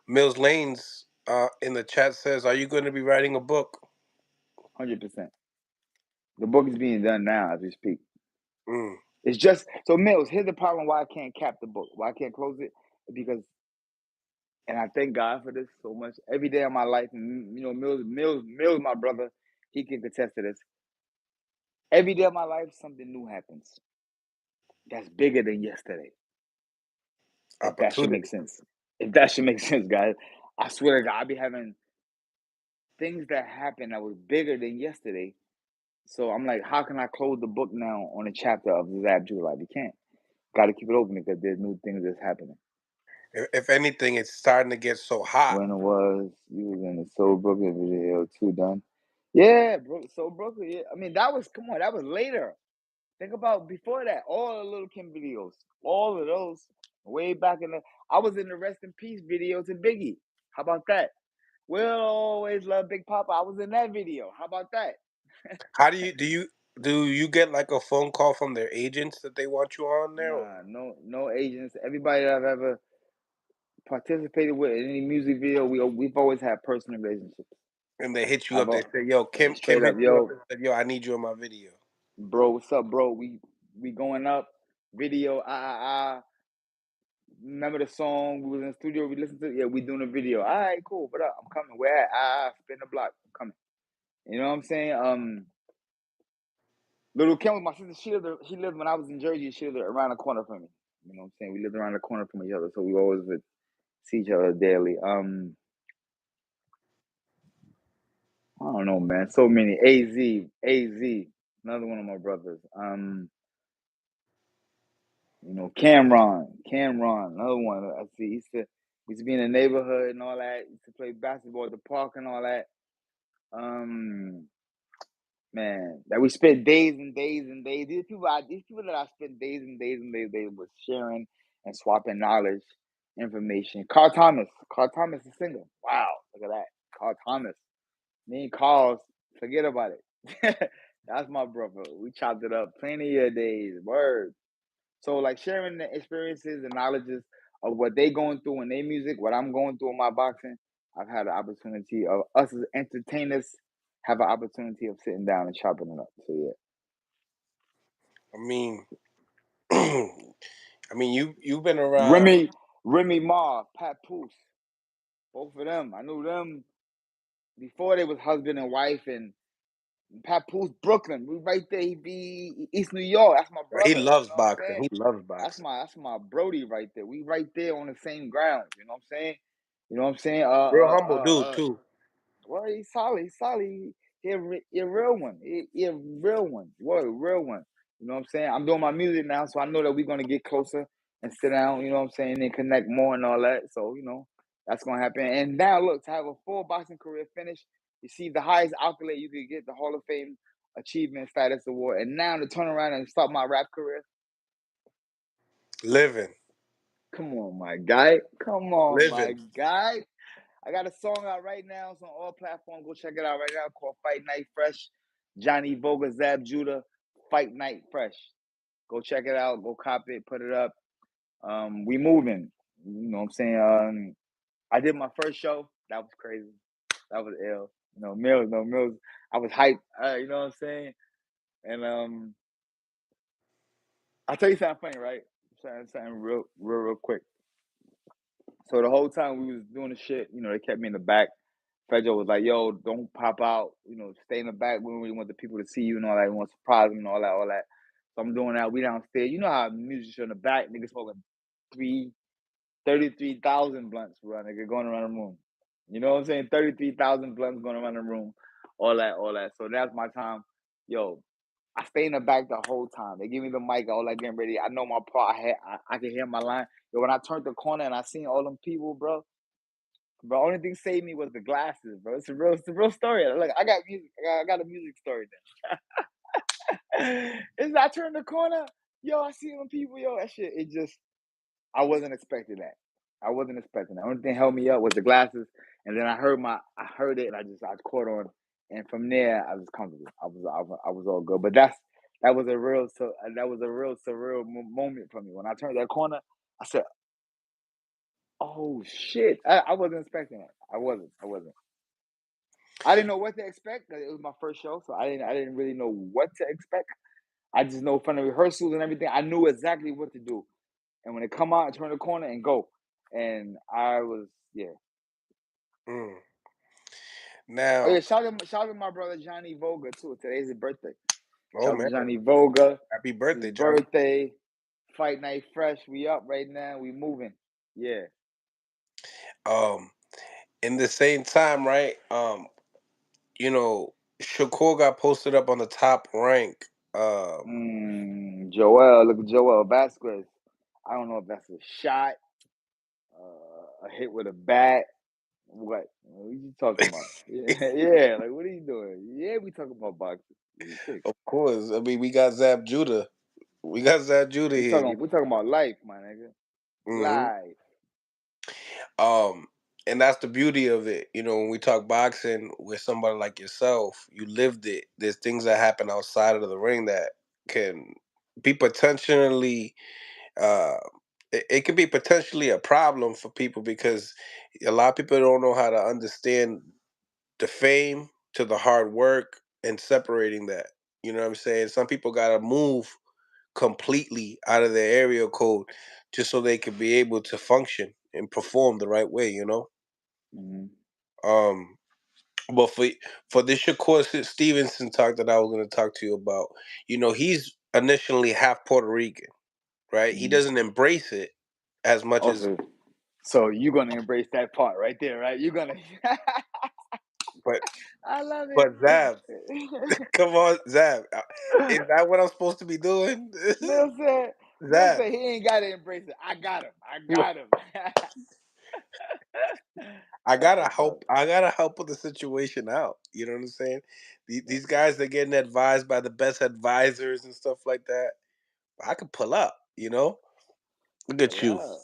Mills Lanes in the chat says, "Are you going to be writing a book?" 100%. The book is being done now as we speak. Mm. It's just so Mills. Here's the problem: why I can't cap the book, why I can't close it, because, and I thank God for this so much. Every day of my life, and Mills, my brother, he can attest to this. Every day of my life, something new happens that's bigger than yesterday. If that should make Opportunity. sense. If that should make sense, guys. I swear to God, I be having things that happen that was bigger than yesterday. So I'm like, how can I close the book now on a chapter of Zab Judah? Like, we can't. Got to keep it open because there's new things that's happening. If anything, it's starting to get so hot. When it was you was in the Soul Brooklyn video too, done. Yeah, bro. So Brooklyn. Yeah, I mean that was come on. That was later. Think about before that. All the Little Kim videos. All of those way back in the. I was in the Rest in Peace video to Biggie. How about that? We'll always love Big Papa. I was in that video. How about that? How do you get like a phone call from their agents that they want you on there, or, Nah, no agents. Everybody that I've ever participated with in any music video, we've always had personal relationships. and they hit you I've up? They say, "Yo, Kim straight up, hit you up yo, and said, 'Yo, I need you in my video.'" bro, what's up, bro? We going up, video, remember the song? We was in the studio, we listened to it. Yeah, we doing a video. All right, cool. What up? I'm coming. Where at? Spin the block. I'm coming. You know what I'm saying? Little Kim was my sister. She lived when I was in Jersey. She lived around the corner from me. You know what I'm saying? We lived around the corner from each other, so we always would see each other daily. I don't know, man. So many. AZ, another one of my brothers. Cameron, another one. I see. We used to be in the neighborhood and all that. Used to play basketball at the park and all that. Man, that we spent days and days and days. These people that I spent days and days and days with sharing and swapping knowledge, information. Carl Thomas, the singer. Wow, look at that, Carl Thomas. Me and Carl's, forget about it. That's my brother. We chopped it up plenty of days. Word. So like sharing the experiences and knowledges of what they going through in their music, what I'm going through in my boxing, I've had the opportunity of us as entertainers have an opportunity of sitting down and chopping it up. So yeah. I mean, I mean, you've been around. Remy Ma, Pat Poose, both of them. I knew them before they was husband and wife, and Pat Poose, Brooklyn. We right there. He be East New York. That's my He brother. You loves know what I'm boxing. saying? He loves That's boxing. my Brody right there. We right there on the same ground. You know what I'm saying? You know what I'm saying? Real humble dude too. Well, he's solid. He's solid. He a real one. He a real one. Whoa, real one. You know what I'm saying? I'm doing my music now, so I know that we're gonna get closer and sit down. You know what I'm saying? And connect more and all that. So that's gonna happen. And now look, to have a full boxing career finish, receive the highest accolade you could get, the Hall of Fame Achievement Status Award, and now to turn around and start my rap career. Living, Come on, my guy. Come on, my living. guy. I got a song out right now. It's on all platforms. Go check it out right now. Called Fight Night Fresh. Johnny Boga, Zab Judah. Fight Night Fresh. Go check it out. Go cop it. Put it up. We moving. You know what I'm saying? I did my first show. That was crazy. That was ill. Mills. I was hyped. You know what I'm saying? And I'll tell you something funny, right? Something real quick. So the whole time we was doing the shit, they kept me in the back. Pedro was like, "Yo, don't pop out. Stay in the back. We don't really want the people to see you and all that. We want to surprise them and all that." So I'm doing that. We downstairs. You know how musicians in the back, niggas smoking 33,000 blunts, bro, nigga, going around the room. You know what I'm saying? 33,000 blunts going around the room. All that. So that's my time. Yo, I stay in the back the whole time. They give me the mic, all that getting ready. I know my part. I can hear my line. Yo, when I turned the corner and I seen all them people, bro. Bro, only thing saved me was the glasses, bro. It's a real story. Look, I got music. I got a music story then. As I turned the corner, yo, I see them people, yo, that shit. I wasn't expecting that. I wasn't expecting that. Only thing held me up was the glasses, and then I heard it, and I caught on, and from there I was comfortable. I was all good. But that was a real surreal moment for me when I turned that corner. I said, "Oh shit!" I wasn't expecting it. I wasn't. I didn't know what to expect because it was my first show, so I didn't really know what to expect. I just know from the rehearsals and everything, I knew exactly what to do. And when it come out, I turn the corner and go. And I was Mm. Oh Now, yeah, shout out to my brother Johnny Voga too. Today's his birthday. oh Shout out to man, Johnny Voga. happy It's his birthday, Johnny. birthday. Fight night fresh. We up right now. We moving. Yeah. Um, in the same time, right? Shakur got posted up on the top rank. Joel, look at Joel Vasquez. I don't know if that's a shot, a hit with a bat. What are you talking about? Yeah, like what are you doing? Yeah, we talking about boxing. Of course, I mean we got Zab Judah. We got Zab Judah We here. talking about life, my nigga. Hmm. Life. Um, and that's the beauty of it. When we talk boxing with somebody like yourself, you lived it. There's things that happen outside of the ring that can be potentially uh it could be potentially a problem for people because a lot of people don't know how to understand the fame to the hard work and separating that. You know what I'm saying? Some people gotta move completely out of their area code just so they can be able to function and perform the right way. Mm-hmm. Um, but for this Shakur Stevenson talk that I was going to talk to you about, he's initially half Puerto Rican, right? He Mm-hmm. doesn't embrace it as much as, Also, so you're gonna embrace that part right there, right? You're gonna. but I love it. but Zab, come on, Zab, is that what I'm supposed to be doing? Mill said, Zab, he ain't gotta embrace it. I got him. I That's gotta what's up. help. I gotta help with the situation out. You know what I'm saying? These guys, they're getting advised by the best advisors and stuff like that. I could pull up. You know, look at Pull you. up.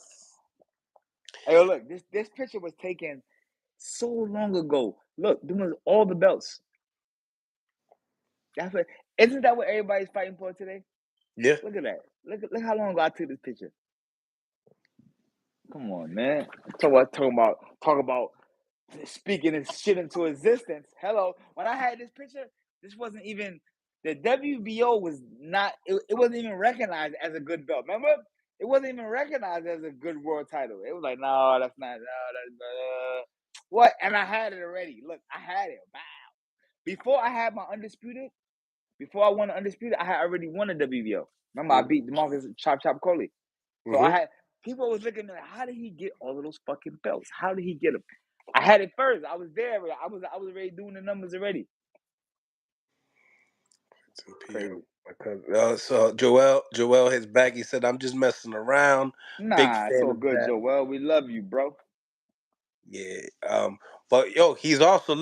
Hey, yo, look, this picture was taken so long ago. Look, them was all the belts. That's what. Isn't that what everybody's fighting for today? Yeah. Look at that. Look how long ago I took this picture. Come on, man. Talk about speaking this shit into existence. Hello. When I had this picture, this wasn't even the WBO was not it wasn't even recognized as a good belt. Remember? It wasn't even recognized as a good world title. It was like, no, that's not what? And I had it already. Look, I had it. Wow. Before I had my undisputed, before I won undisputed, I had already won a WBO. Remember, I beat DeMarcus Chop Chop Coley. So I Mm-hmm. had people was looking at me like, how did he get all of those fucking belts? How did he get them? I had it first. I was there. I was already doing the numbers already. Crazy. So Joel his back. He said, "I'm just messing around. Big Nah, it's fan all of good, that." Joel. We love you, bro. Yeah. But yo, he's also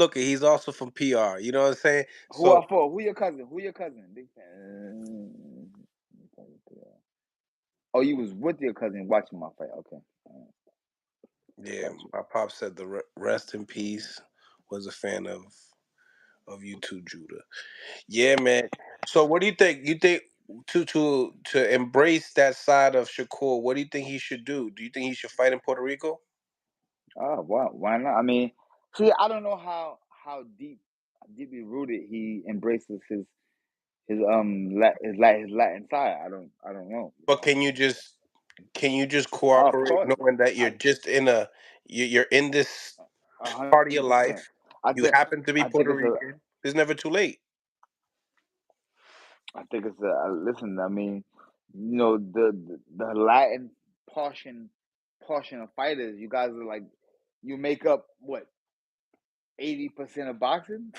from PR. You know what I'm saying? Who So I for? Who your cousin? Who your cousin? Big fan. Oh, you was with your cousin watching my fight. Okay. yeah, Got you. my pop said the rest in peace. Was a fan of you too, Judah. Yeah, man. So what do you think? You think to embrace that side of Shakur? What do you think he should do? Do you think he should fight in Puerto Rico? Oh, why not? I mean, see, I don't know how deeply rooted he embraces his Latin side. I don't know. You But know. can you just Of cooperate course, knowing that I you're in this part of your 100%. life. I You think happen to be I think Puerto it's a Rican. It's never too late. I think it's a listen. I mean, the Latin portion of fighters. You guys are like you make up what 80% of boxing.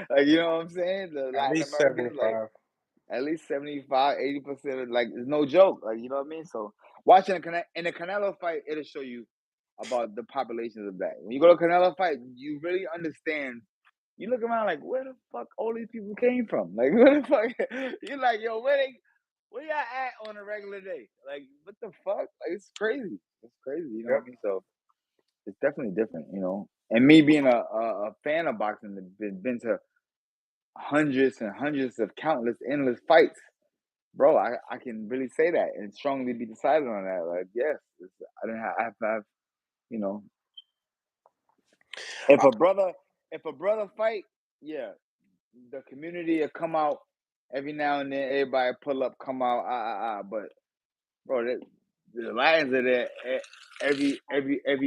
Like you know what I'm saying? The At Latin least Americans like 75. at least 75, 80% of like it's no joke. Like you know what I mean? So watching in a Canelo fight, it'll show you about the populations of that. When you go to a Canelo fight, you really understand. You look around like where the fuck all these people came from? Like where the fuck you're like, yo, where y'all at on a regular day? Like what the fuck? Like it's crazy. It's crazy, you know what Yep. I mean? So it's definitely different, you know. And me being a fan of boxing, been to hundreds and hundreds of countless endless fights, bro. I can really say that and strongly be decided on that. Like, yes, I have to have, you know, if Uh, a brother, if a brother fight, yeah, the community will come out every now and then. Everybody pull up, come out, But bro, the Lions are there every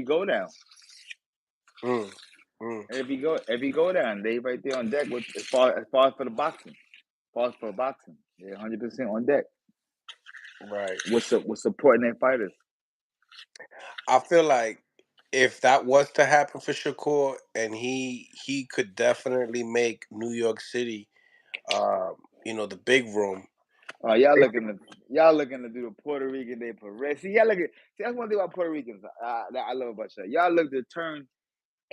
go down. mm, mm, Every go down, they right there on deck with as far as for the boxing. As far as for boxing, they're 100% on deck. right. With supporting their fighters. I feel like if that was to happen for Shakur, and he could definitely make New York City, the big room. Uh, y'all looking to y'all looking to do the Puerto Rican Day Parade. See that's one thing about Puerto Ricans that I love about y'all. Y'all look to turn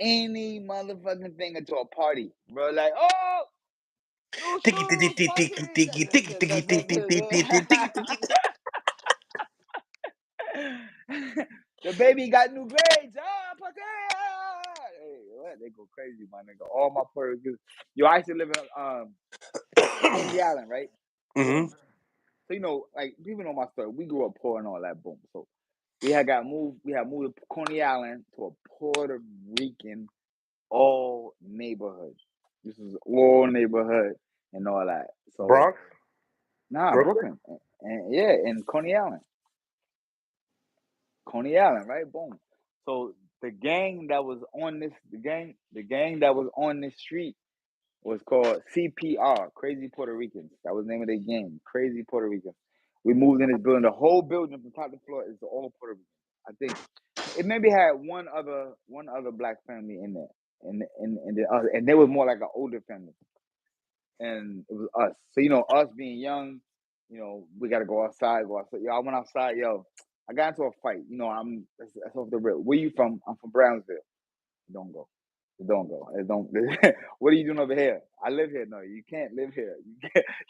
any motherfucking thing into a party, bro. Like, oh, new Tiki tiki shoes, tiki puppy. tiki tiki tiki tiki tiki tiki tiki. The baby got new grades. Ah, puppy. Hey, what? They go crazy, my nigga. All my Puerto Ricans. Yo, I used to live in Coney Island, right? Hmm. Boom. So like people know my story. We grew up poor and all that. Boom. So we had moved to Coney Island to a Puerto Rican all neighborhood. This is all neighborhood and all that. So Bronx, nah, Brooklyn. Brooklyn, and yeah, in Coney Island, right? Boom. So the gang that was on this street was called CPR, Crazy Puerto Ricans. That was the name of their gang, Crazy Puerto Ricans. We moved in this building. The whole building from top to floor is all Puerto Ricans. I think it maybe had one other black family in there, and they were more like an older family, and it was us. So us being young, we got to go outside. Yo, I went outside, yo. I got into a fight. You know, that's off the rip. Where you from? I'm from Brownsville. Don't go. Don't go. Don't. What are you doing over here? I live here. No, you can't live here.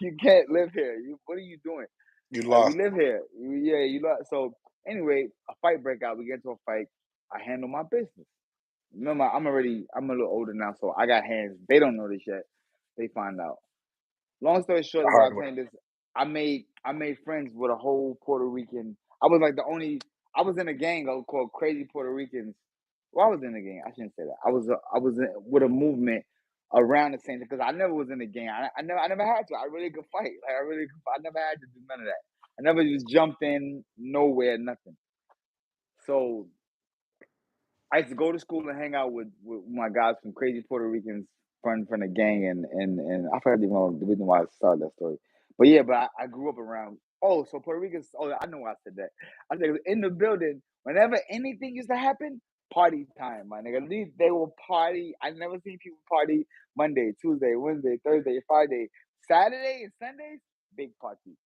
You can't live here. What are you doing? You Like we lost. live here. Yeah, you know. So anyway, a fight break out. We get into a fight. I handle my business. Remember, I'm a little older now, so I got hands. They don't know this yet. They find out. Long story short, The is what hard I'm way. saying is I made friends with a whole Puerto Rican. I was like the only. I was in a gang called Crazy Puerto Ricans. Well, I was in a gang. I shouldn't say that. I was with a movement around the same because I never was in a gang. I never had to. I really could fight. Like I really could. I never had to do none of that. I never just jumped in nowhere, nothing. So I used to go to school and hang out with my guys from Crazy Puerto Ricans from the gang, and I forgot even the reason why I started that story. But yeah, I grew up around. Oh, so Puerto Ricans. Oh, I know why I said that. I said in the building. Whenever anything used to happen, party time, my nigga. They will party. I never seen people party Monday, Tuesday, Wednesday, Thursday, Friday, Saturday, and Sundays. Big party,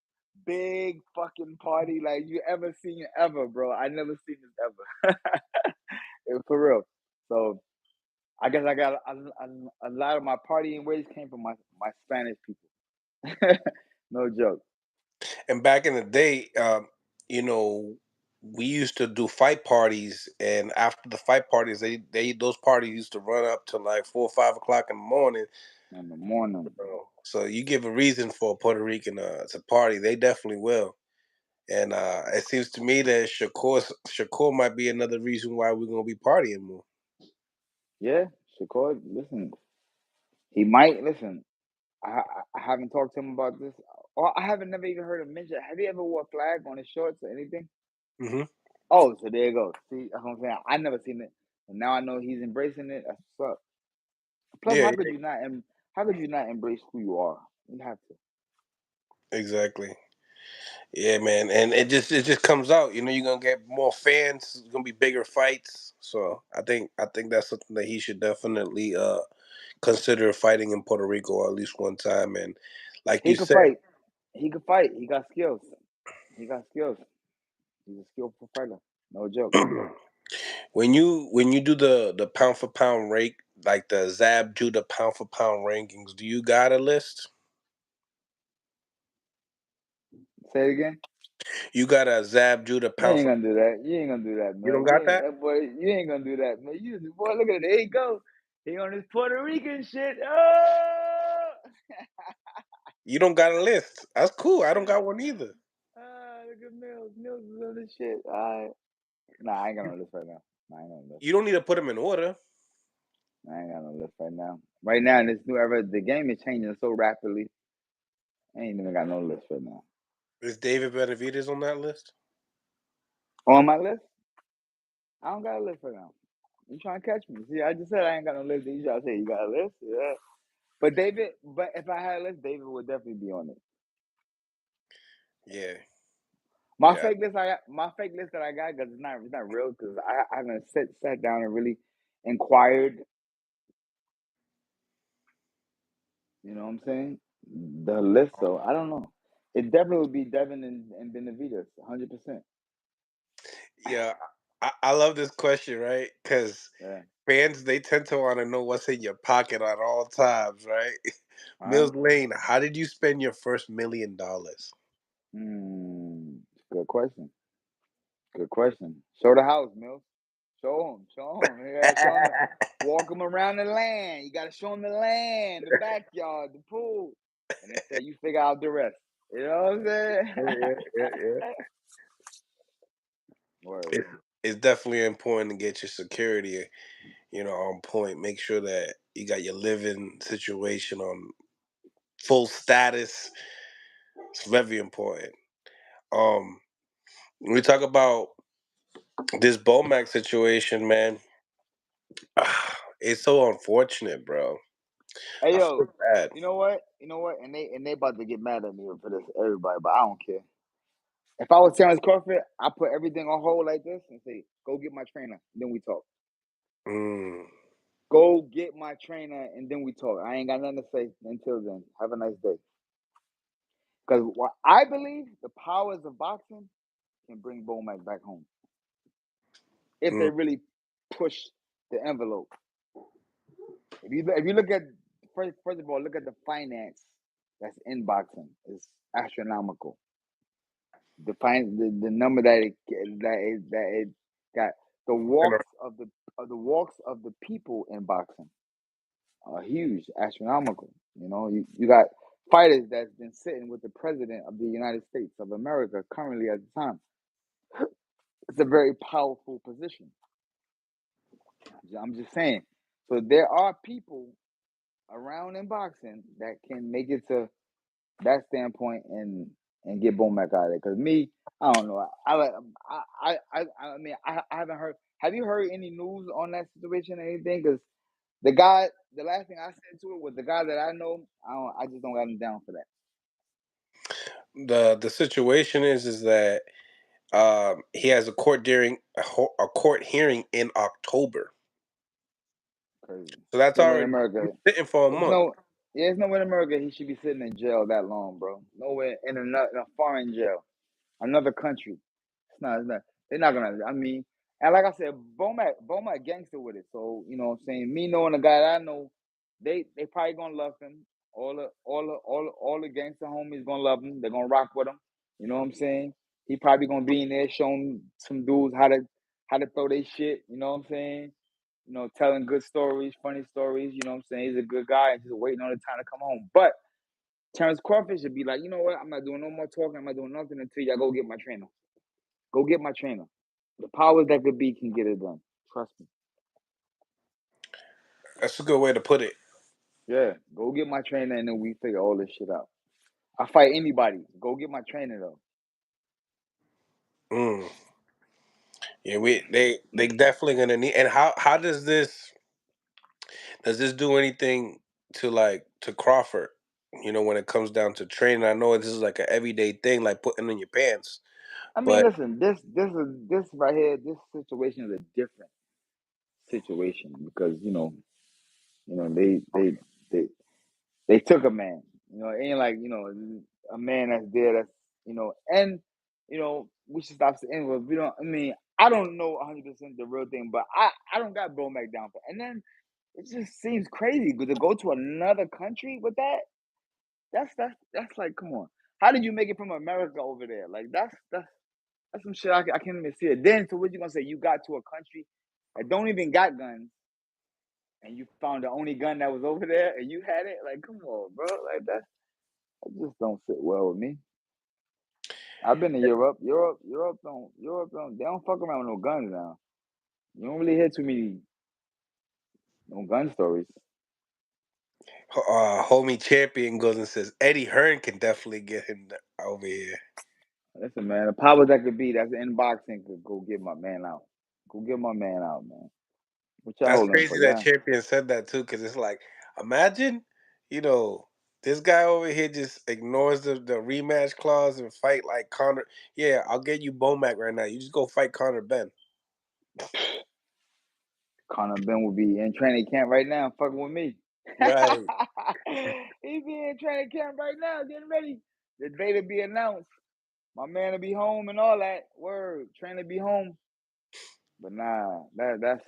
big fucking party like you ever seen ever, bro. I never seen this ever. For real. So I guess I got a lot of my partying ways came from my Spanish people. No joke. And back in the day, you know, we used to do fight parties, and after the fight parties, they those parties used to run up to like 4 or 5 o'clock in the morning. In the morning. So you give a reason for a Puerto Rican to party, they definitely will. And it seems to me that Shakur might be another reason why we're gonna be partying more. Yeah, Shakur, listen. He might listen. I haven't talked to him about this. Or I haven't never even heard him mention. Have you ever wore a flag on his shorts or anything? Hmm. Oh, so there you go. See, that's what I'm saying. I never seen it. And now I know he's embracing it. That's what's up. Plus, Yeah, how could you not embrace who you are? You have to. exactly. Yeah, man, and it just comes out. You know, you're gonna get more fans. It's gonna be bigger fights. So I think that's something that he should definitely consider fighting in Puerto Rico at least one time. And like He you could said, fight. He could fight. He got skills. He got skills. He's a skillful fighter. No joke. when you do the pound for pound rate, like the Zab Judah pound for pound rankings, do you got a list? Say it again. You got a Zab Judah You pound ain't for? gonna do that. You ain't gonna do that, You don't man. You got ain't that? that boy. You ain't gonna do that, man. You boy, look at it. There you go. He on his Puerto Rican shit. Oh, You don't got a list. That's cool. I don't got one either. look at Mills. Mills is on this shit. All right. Nah, I ain't got no list right now. Nah, I ain't got no list. You don't need to put them in order. I ain't got no list right now. Right now in this new era, the game is changing so rapidly. I ain't even got no list right now. Is David Benavidez on that list? On my list, I don't got a list right now. You trying to catch me? See, I just said I ain't got no list. You trying to say you got a list? Yeah. But if I had a list, David would definitely be on it. Yeah, My yeah. fake list that I got, because it's not real, because I haven't sat down and really inquired. You know what I'm saying? The list, so I don't know. It definitely would be Devin and Benavides, 100%. Yeah, I love this question, right? Because Yeah. fans, they tend to want to know what's in your pocket at all times, right? Huh? Mills Lane, how did you spend your first $1 million? Good question. Good question. Show the house, Mills. Show him. You gotta show him. Walk him around the land. You gotta show him the land, the backyard, the pool, and then say you figure out the rest. You know what I'm saying? Yeah, yeah, yeah. Word. It's definitely important to get your security, on point. Make sure that you got your living situation on full status. It's very important. Um, when we talk about this Bomac situation, man, it's so unfortunate, bro. Hey I yo, feel bad. you know what? You know what? And they about to get mad at me for this, everybody, but I don't care. If I was Terrence Crawford, I put everything on hold like this and say, "Go get my trainer, then we talk. Mm, Go get my trainer, and then we talk. I ain't got nothing to say until then. Have a nice day." Because what I believe, the powers of boxing can bring Bomac back home if they Mm. really push the envelope. If you look at first of all, look at the finance that's in boxing. It's astronomical. The number that it got, the walks of the people in boxing are huge, astronomical. You got fighters that's been sitting with the president of the United States of America currently at the time. It's a very powerful position. I'm just saying. So there are people around in boxing that can make it to that standpoint and get Bomac out of there. Because me, I don't know. I mean, I haven't heard. Have you heard any news on that situation or anything? Because the guy, the last thing I said to it was the guy that I know. I just don't got him down for that. The situation is that he has a a court hearing in October, Crazy. so that's No way in already America. sitting for a There's month. no. Yeah, there's no way in America he should be sitting in jail that long, bro. Nowhere in a foreign jail, another country. It's not. They're not gonna. I mean, and like I said, Bomac gangster with it. So what I'm saying. Me knowing the guy that I know, they probably gonna love him. All the gangster homies gonna love him. They're gonna rock with him. You know what I'm saying? He probably gonna be in there showing some dudes how to throw their shit. You know what I'm saying? Telling good stories, funny stories. You know what I'm saying? He's a good guy and just waiting on the time to come home. But Terrence Crawford should be like, you know what? I'm not doing no more talking. I'm not doing nothing until y'all go get my trainer. Go get my trainer. The powers that could be can get it done. Trust me. That's a good way to put it. Yeah, go get my trainer and then we figure all this shit out. I fight anybody. Go get my trainer though. Mm. Yeah, they definitely gonna need. And how does this do anything to to Crawford? When it comes down to training, I know this is like an everyday thing, like putting in your pants. I mean, But listen, this right here, this situation is a different situation because they they took a man. It ain't like a man that's there. And we should stop saying we don't. I mean, I don't know 100% the real thing, but I don't got Bromack down for. And then it just seems crazy to go to another country with that. That's like, come on. How did you make it from America over there? Like that's some shit I can't even see it. Then so what you gonna say? You got to a country that don't even got guns, and you found the only gun that was over there, and you had it. Like, come on, bro. Like that just don't sit well with me. I've been to Europe. Europe don't. They don't fuck around with no guns now. You don't really hear too many no gun stories. homie champion goes and says Eddie Hearn can definitely get him over here. Listen, man, the powers that could be that's in boxing could go get my man out. Go get my man out, man. What y'all That's holding for? crazy that Yeah. champion said that too, because it's like, imagine, you know, this guy over here just ignores the rematch clause and fight like Conor. Yeah, I'll get you Bomac right now. You just go fight Conor Ben. Conor Ben will be in training camp right now, fucking with me. Right. He be in training camp right now, getting ready. The day to be announced. My man will be home and all that. Word, trainer be home. But nah, that's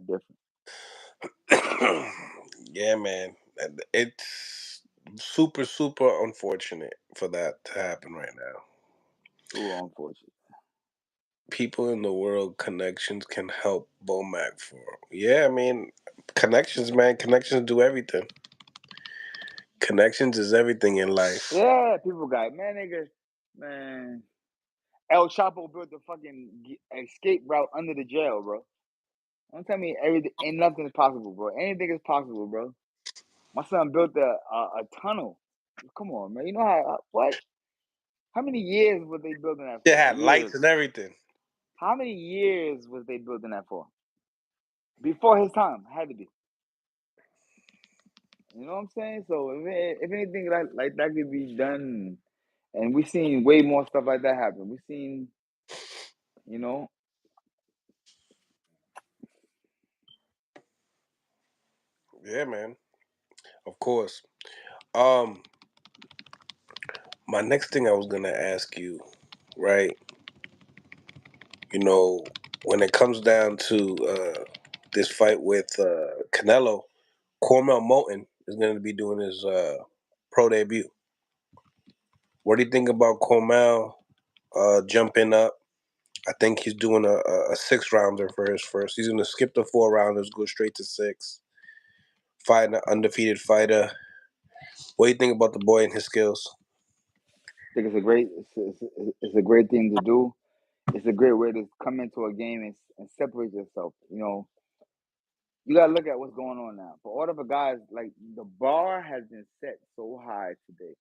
different. Yeah, man. It's super, super unfortunate for that to happen right now. Ooh, unfortunate. People in the world connections can help Bomac for. Yeah, I mean, connections, man. Connections do everything. Connections is everything in life. Yeah, people got man, nigga, man. El Chapo built the fucking escape route under the jail, bro. Don't tell me everything ain't nothing is possible, bro. Anything is possible, bro. My son built a tunnel. Come on, man. You know what? How many years was they building that It for? had lights Years. and everything. How many years was they building that for? Before his time, had to be. You know what I'm saying? So if anything like that could be done, and we seen way more stuff like that happen. We seen, you know, Yeah, man. Of course. Um, my next thing I was gonna ask you right? You know, when it comes down to this fight with Canelo, Cormel Moulton is going to be doing his pro debut. What do you think about Cormel jumping up? I think he's doing a 6 rounder for his first. He's going to skip the 4 rounders, go straight to 6. Fight an undefeated fighter. What do you think about the boy and his skills? I think it's a great thing to do. It's a great way to come into a game and separate yourself. You know, you gotta look at what's going on now. For all of the guys, like the bar has been set so high today.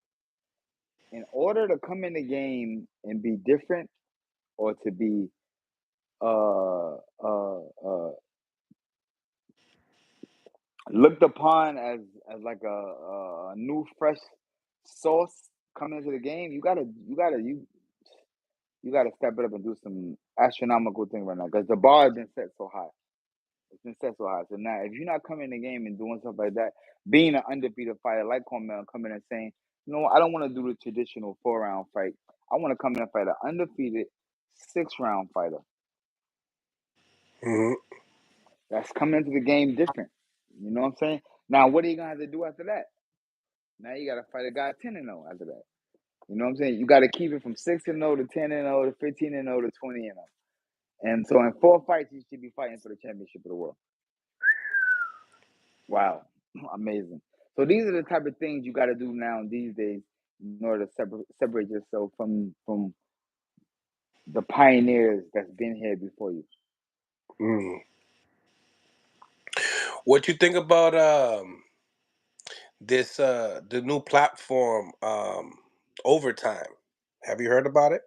In order to come in the game and be different, or to be uh uh uh looked upon as like a new fresh sauce coming into the game, you gotta step it up and do some astronomical thing right now because the bar has been set so high. It's been set so high. So now, if you're not coming in the game and doing stuff like that, being an undefeated fighter like Cormel, coming and saying, you know, I don't want to do the traditional 4 round fight. I want to come in and fight an undefeated 6 round fighter Hmm. that's coming into the game different. You know what I'm saying? Now, what are you gonna have to do after that? Now you gotta fight a guy 10-0 after that. You know what I'm saying? You gotta keep it from 6-0 to 10-0 to 15-0 to 20-0. And so in 4 fights, you should be fighting for the championship of the world. Wow, amazing. So these are the type of things you got to do now these days in order to separate yourself from the pioneers that's been here before you. Mm. What you think about this the new platform Overtime? Have you heard about it?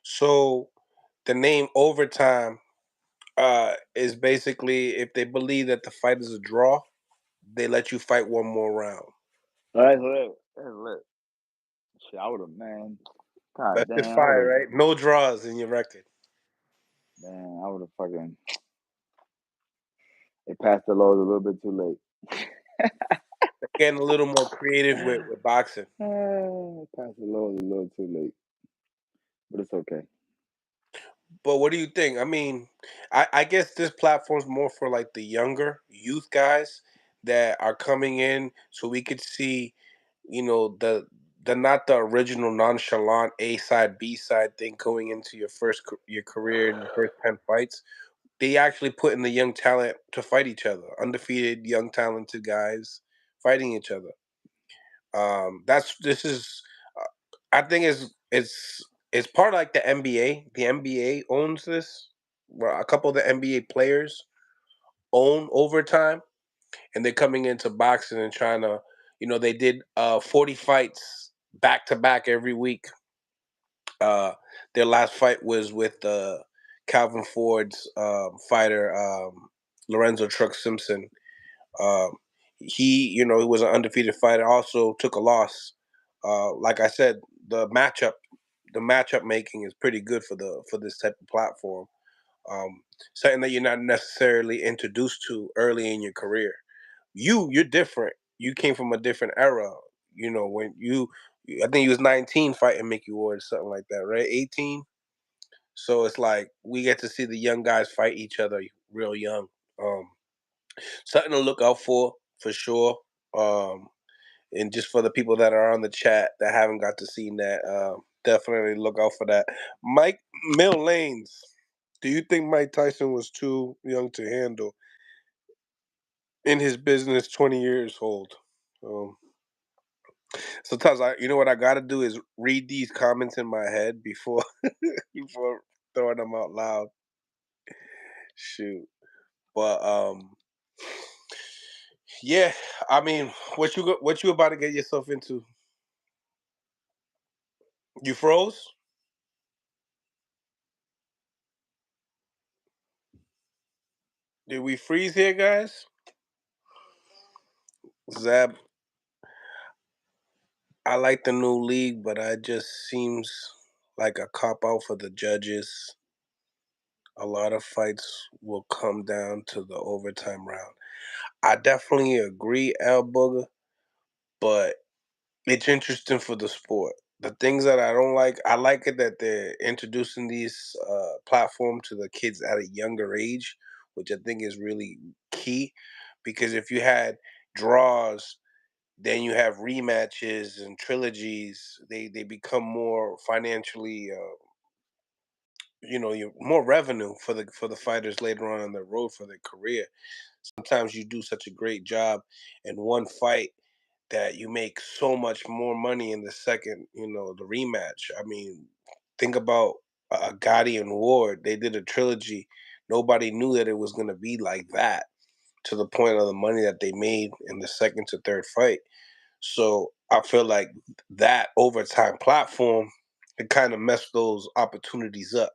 So the name Overtime is basically if they believe that the fight is a draw, they let you fight one more round. That's lit. That's lit. Shit, I would have, man. God That's just damn, I would fire, have, right? No draws in your record. man, I would have fucking. They passed the laws a little bit too late. They're getting a little more creative with boxing. Passed the laws a little too late, but it's okay. But what do you think? I mean, I guess this platform's more for like the younger youth guys that are coming in, so we could see, the not the original nonchalant A side B side thing going into your career in your first 10 fights. They actually put in the young talent to fight each other, undefeated young talented guys fighting each other. That's this is I think it's part of like the NBA. The NBA owns this. Well, a couple of the NBA players own Overtime, and they're coming into boxing and trying to, they did 40 fights back to back every week. Uh, their last fight was with Calvin Ford's fighter Lorenzo Truck Simpson. Um, he was an undefeated fighter. Also took a loss. Like I said, the matchup making is pretty good for this type of platform. Um, Something that you're not necessarily introduced to early in your career. You're different. You came from a different era. When I think you was 19 fighting Mickey Ward or something like that, right? 18. So it's like we get to see the young guys fight each other real young. Um, Something to look out for sure. Um, and just for the people that are on the chat that haven't got to see that, definitely look out for that. Mike Mill Lanes, do you think Mike Tyson was too young to handle in his business 20 years old? Um, Sometimes you know what I got to do is read these comments in my head before before throwing them out loud. Shoot, but yeah, I mean, what you about to get yourself into? You froze? Did we freeze here, guys? Zab, I like the new league, but it just seems like a cop out for the judges. A lot of fights will come down to the overtime round. I definitely agree, Al Booger, but it's interesting for the sport. The things that I don't like, I like it that they're introducing these platform to the kids at a younger age, which I think is really key. Because if you had draws, then you have rematches and trilogies. They become more financially, you more revenue for the fighters later on the road for their career. Sometimes you do such a great job in one fight that you make so much more money in the second, the rematch. I mean, think about Gotti and Ward. They did a trilogy. Nobody knew that it was going to be like that, to the point of the money that they made in the second to third fight. So I feel like that overtime platform, it kind of messed those opportunities up.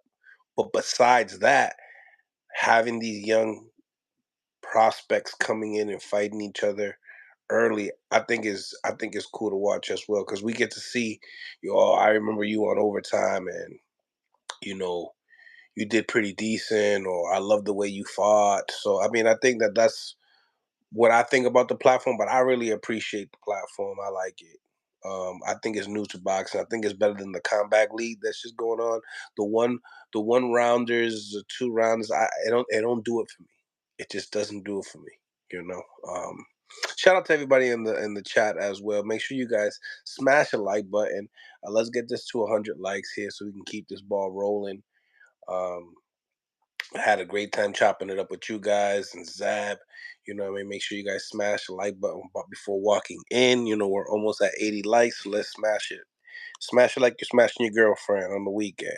But besides that, having these young prospects coming in and fighting each other early, I think is cool to watch as well, because we get to see, I remember you on overtime, and you know you did pretty decent, or I love the way you fought. So I mean, I think that's what I think about the platform, but I really appreciate the platform. I like it. I think it's new to boxing. I think it's better than the combat league that's just going on. The one, the one rounders, the two rounders. It don't do it for me. It just doesn't do it for me. You know. Shout out to everybody in the chat as well. Make sure you guys smash a like button. Let's get this to 100 likes here so we can keep this ball rolling. Um, I had a great time chopping it up with you guys and Zab. What I mean? Make sure you guys smash the like button before walking in. We're almost at 80 likes, so let's smash it. Smash it like you're smashing your girlfriend on the weekend.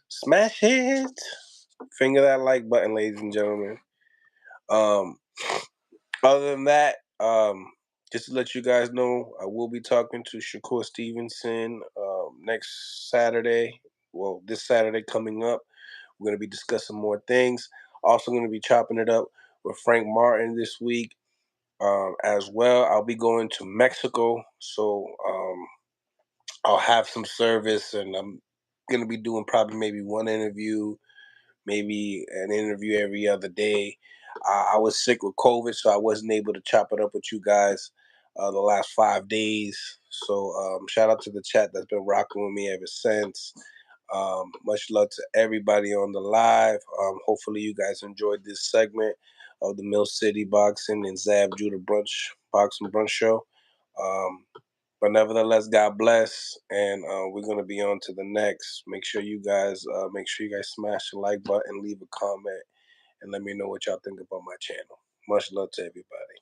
Smash it. Finger that like button, ladies and gentlemen. Um, Other than that, just to let you guys know, I will be talking to Shakur Stevenson next Saturday. Well, this Saturday coming up. We're going to be discussing more things. Also, going to be chopping it up with Frank Martin this week as well. I'll be going to Mexico, so I'll have some service, and I'm going to be doing probably maybe one interview, maybe an interview every other day. I was sick with COVID, so I wasn't able to chop it up with you guys the last 5 days. So shout out to the chat that's been rocking with me ever since. Much love to everybody on the live. Hopefully, you guys enjoyed this segment of the Mill City Boxing and Zab Judah Brunch Show. Um, but nevertheless, God bless, and we're gonna be on to the next. Make sure you guys smash the like button, leave a comment, and let me know what y'all think about my channel. Much love to everybody.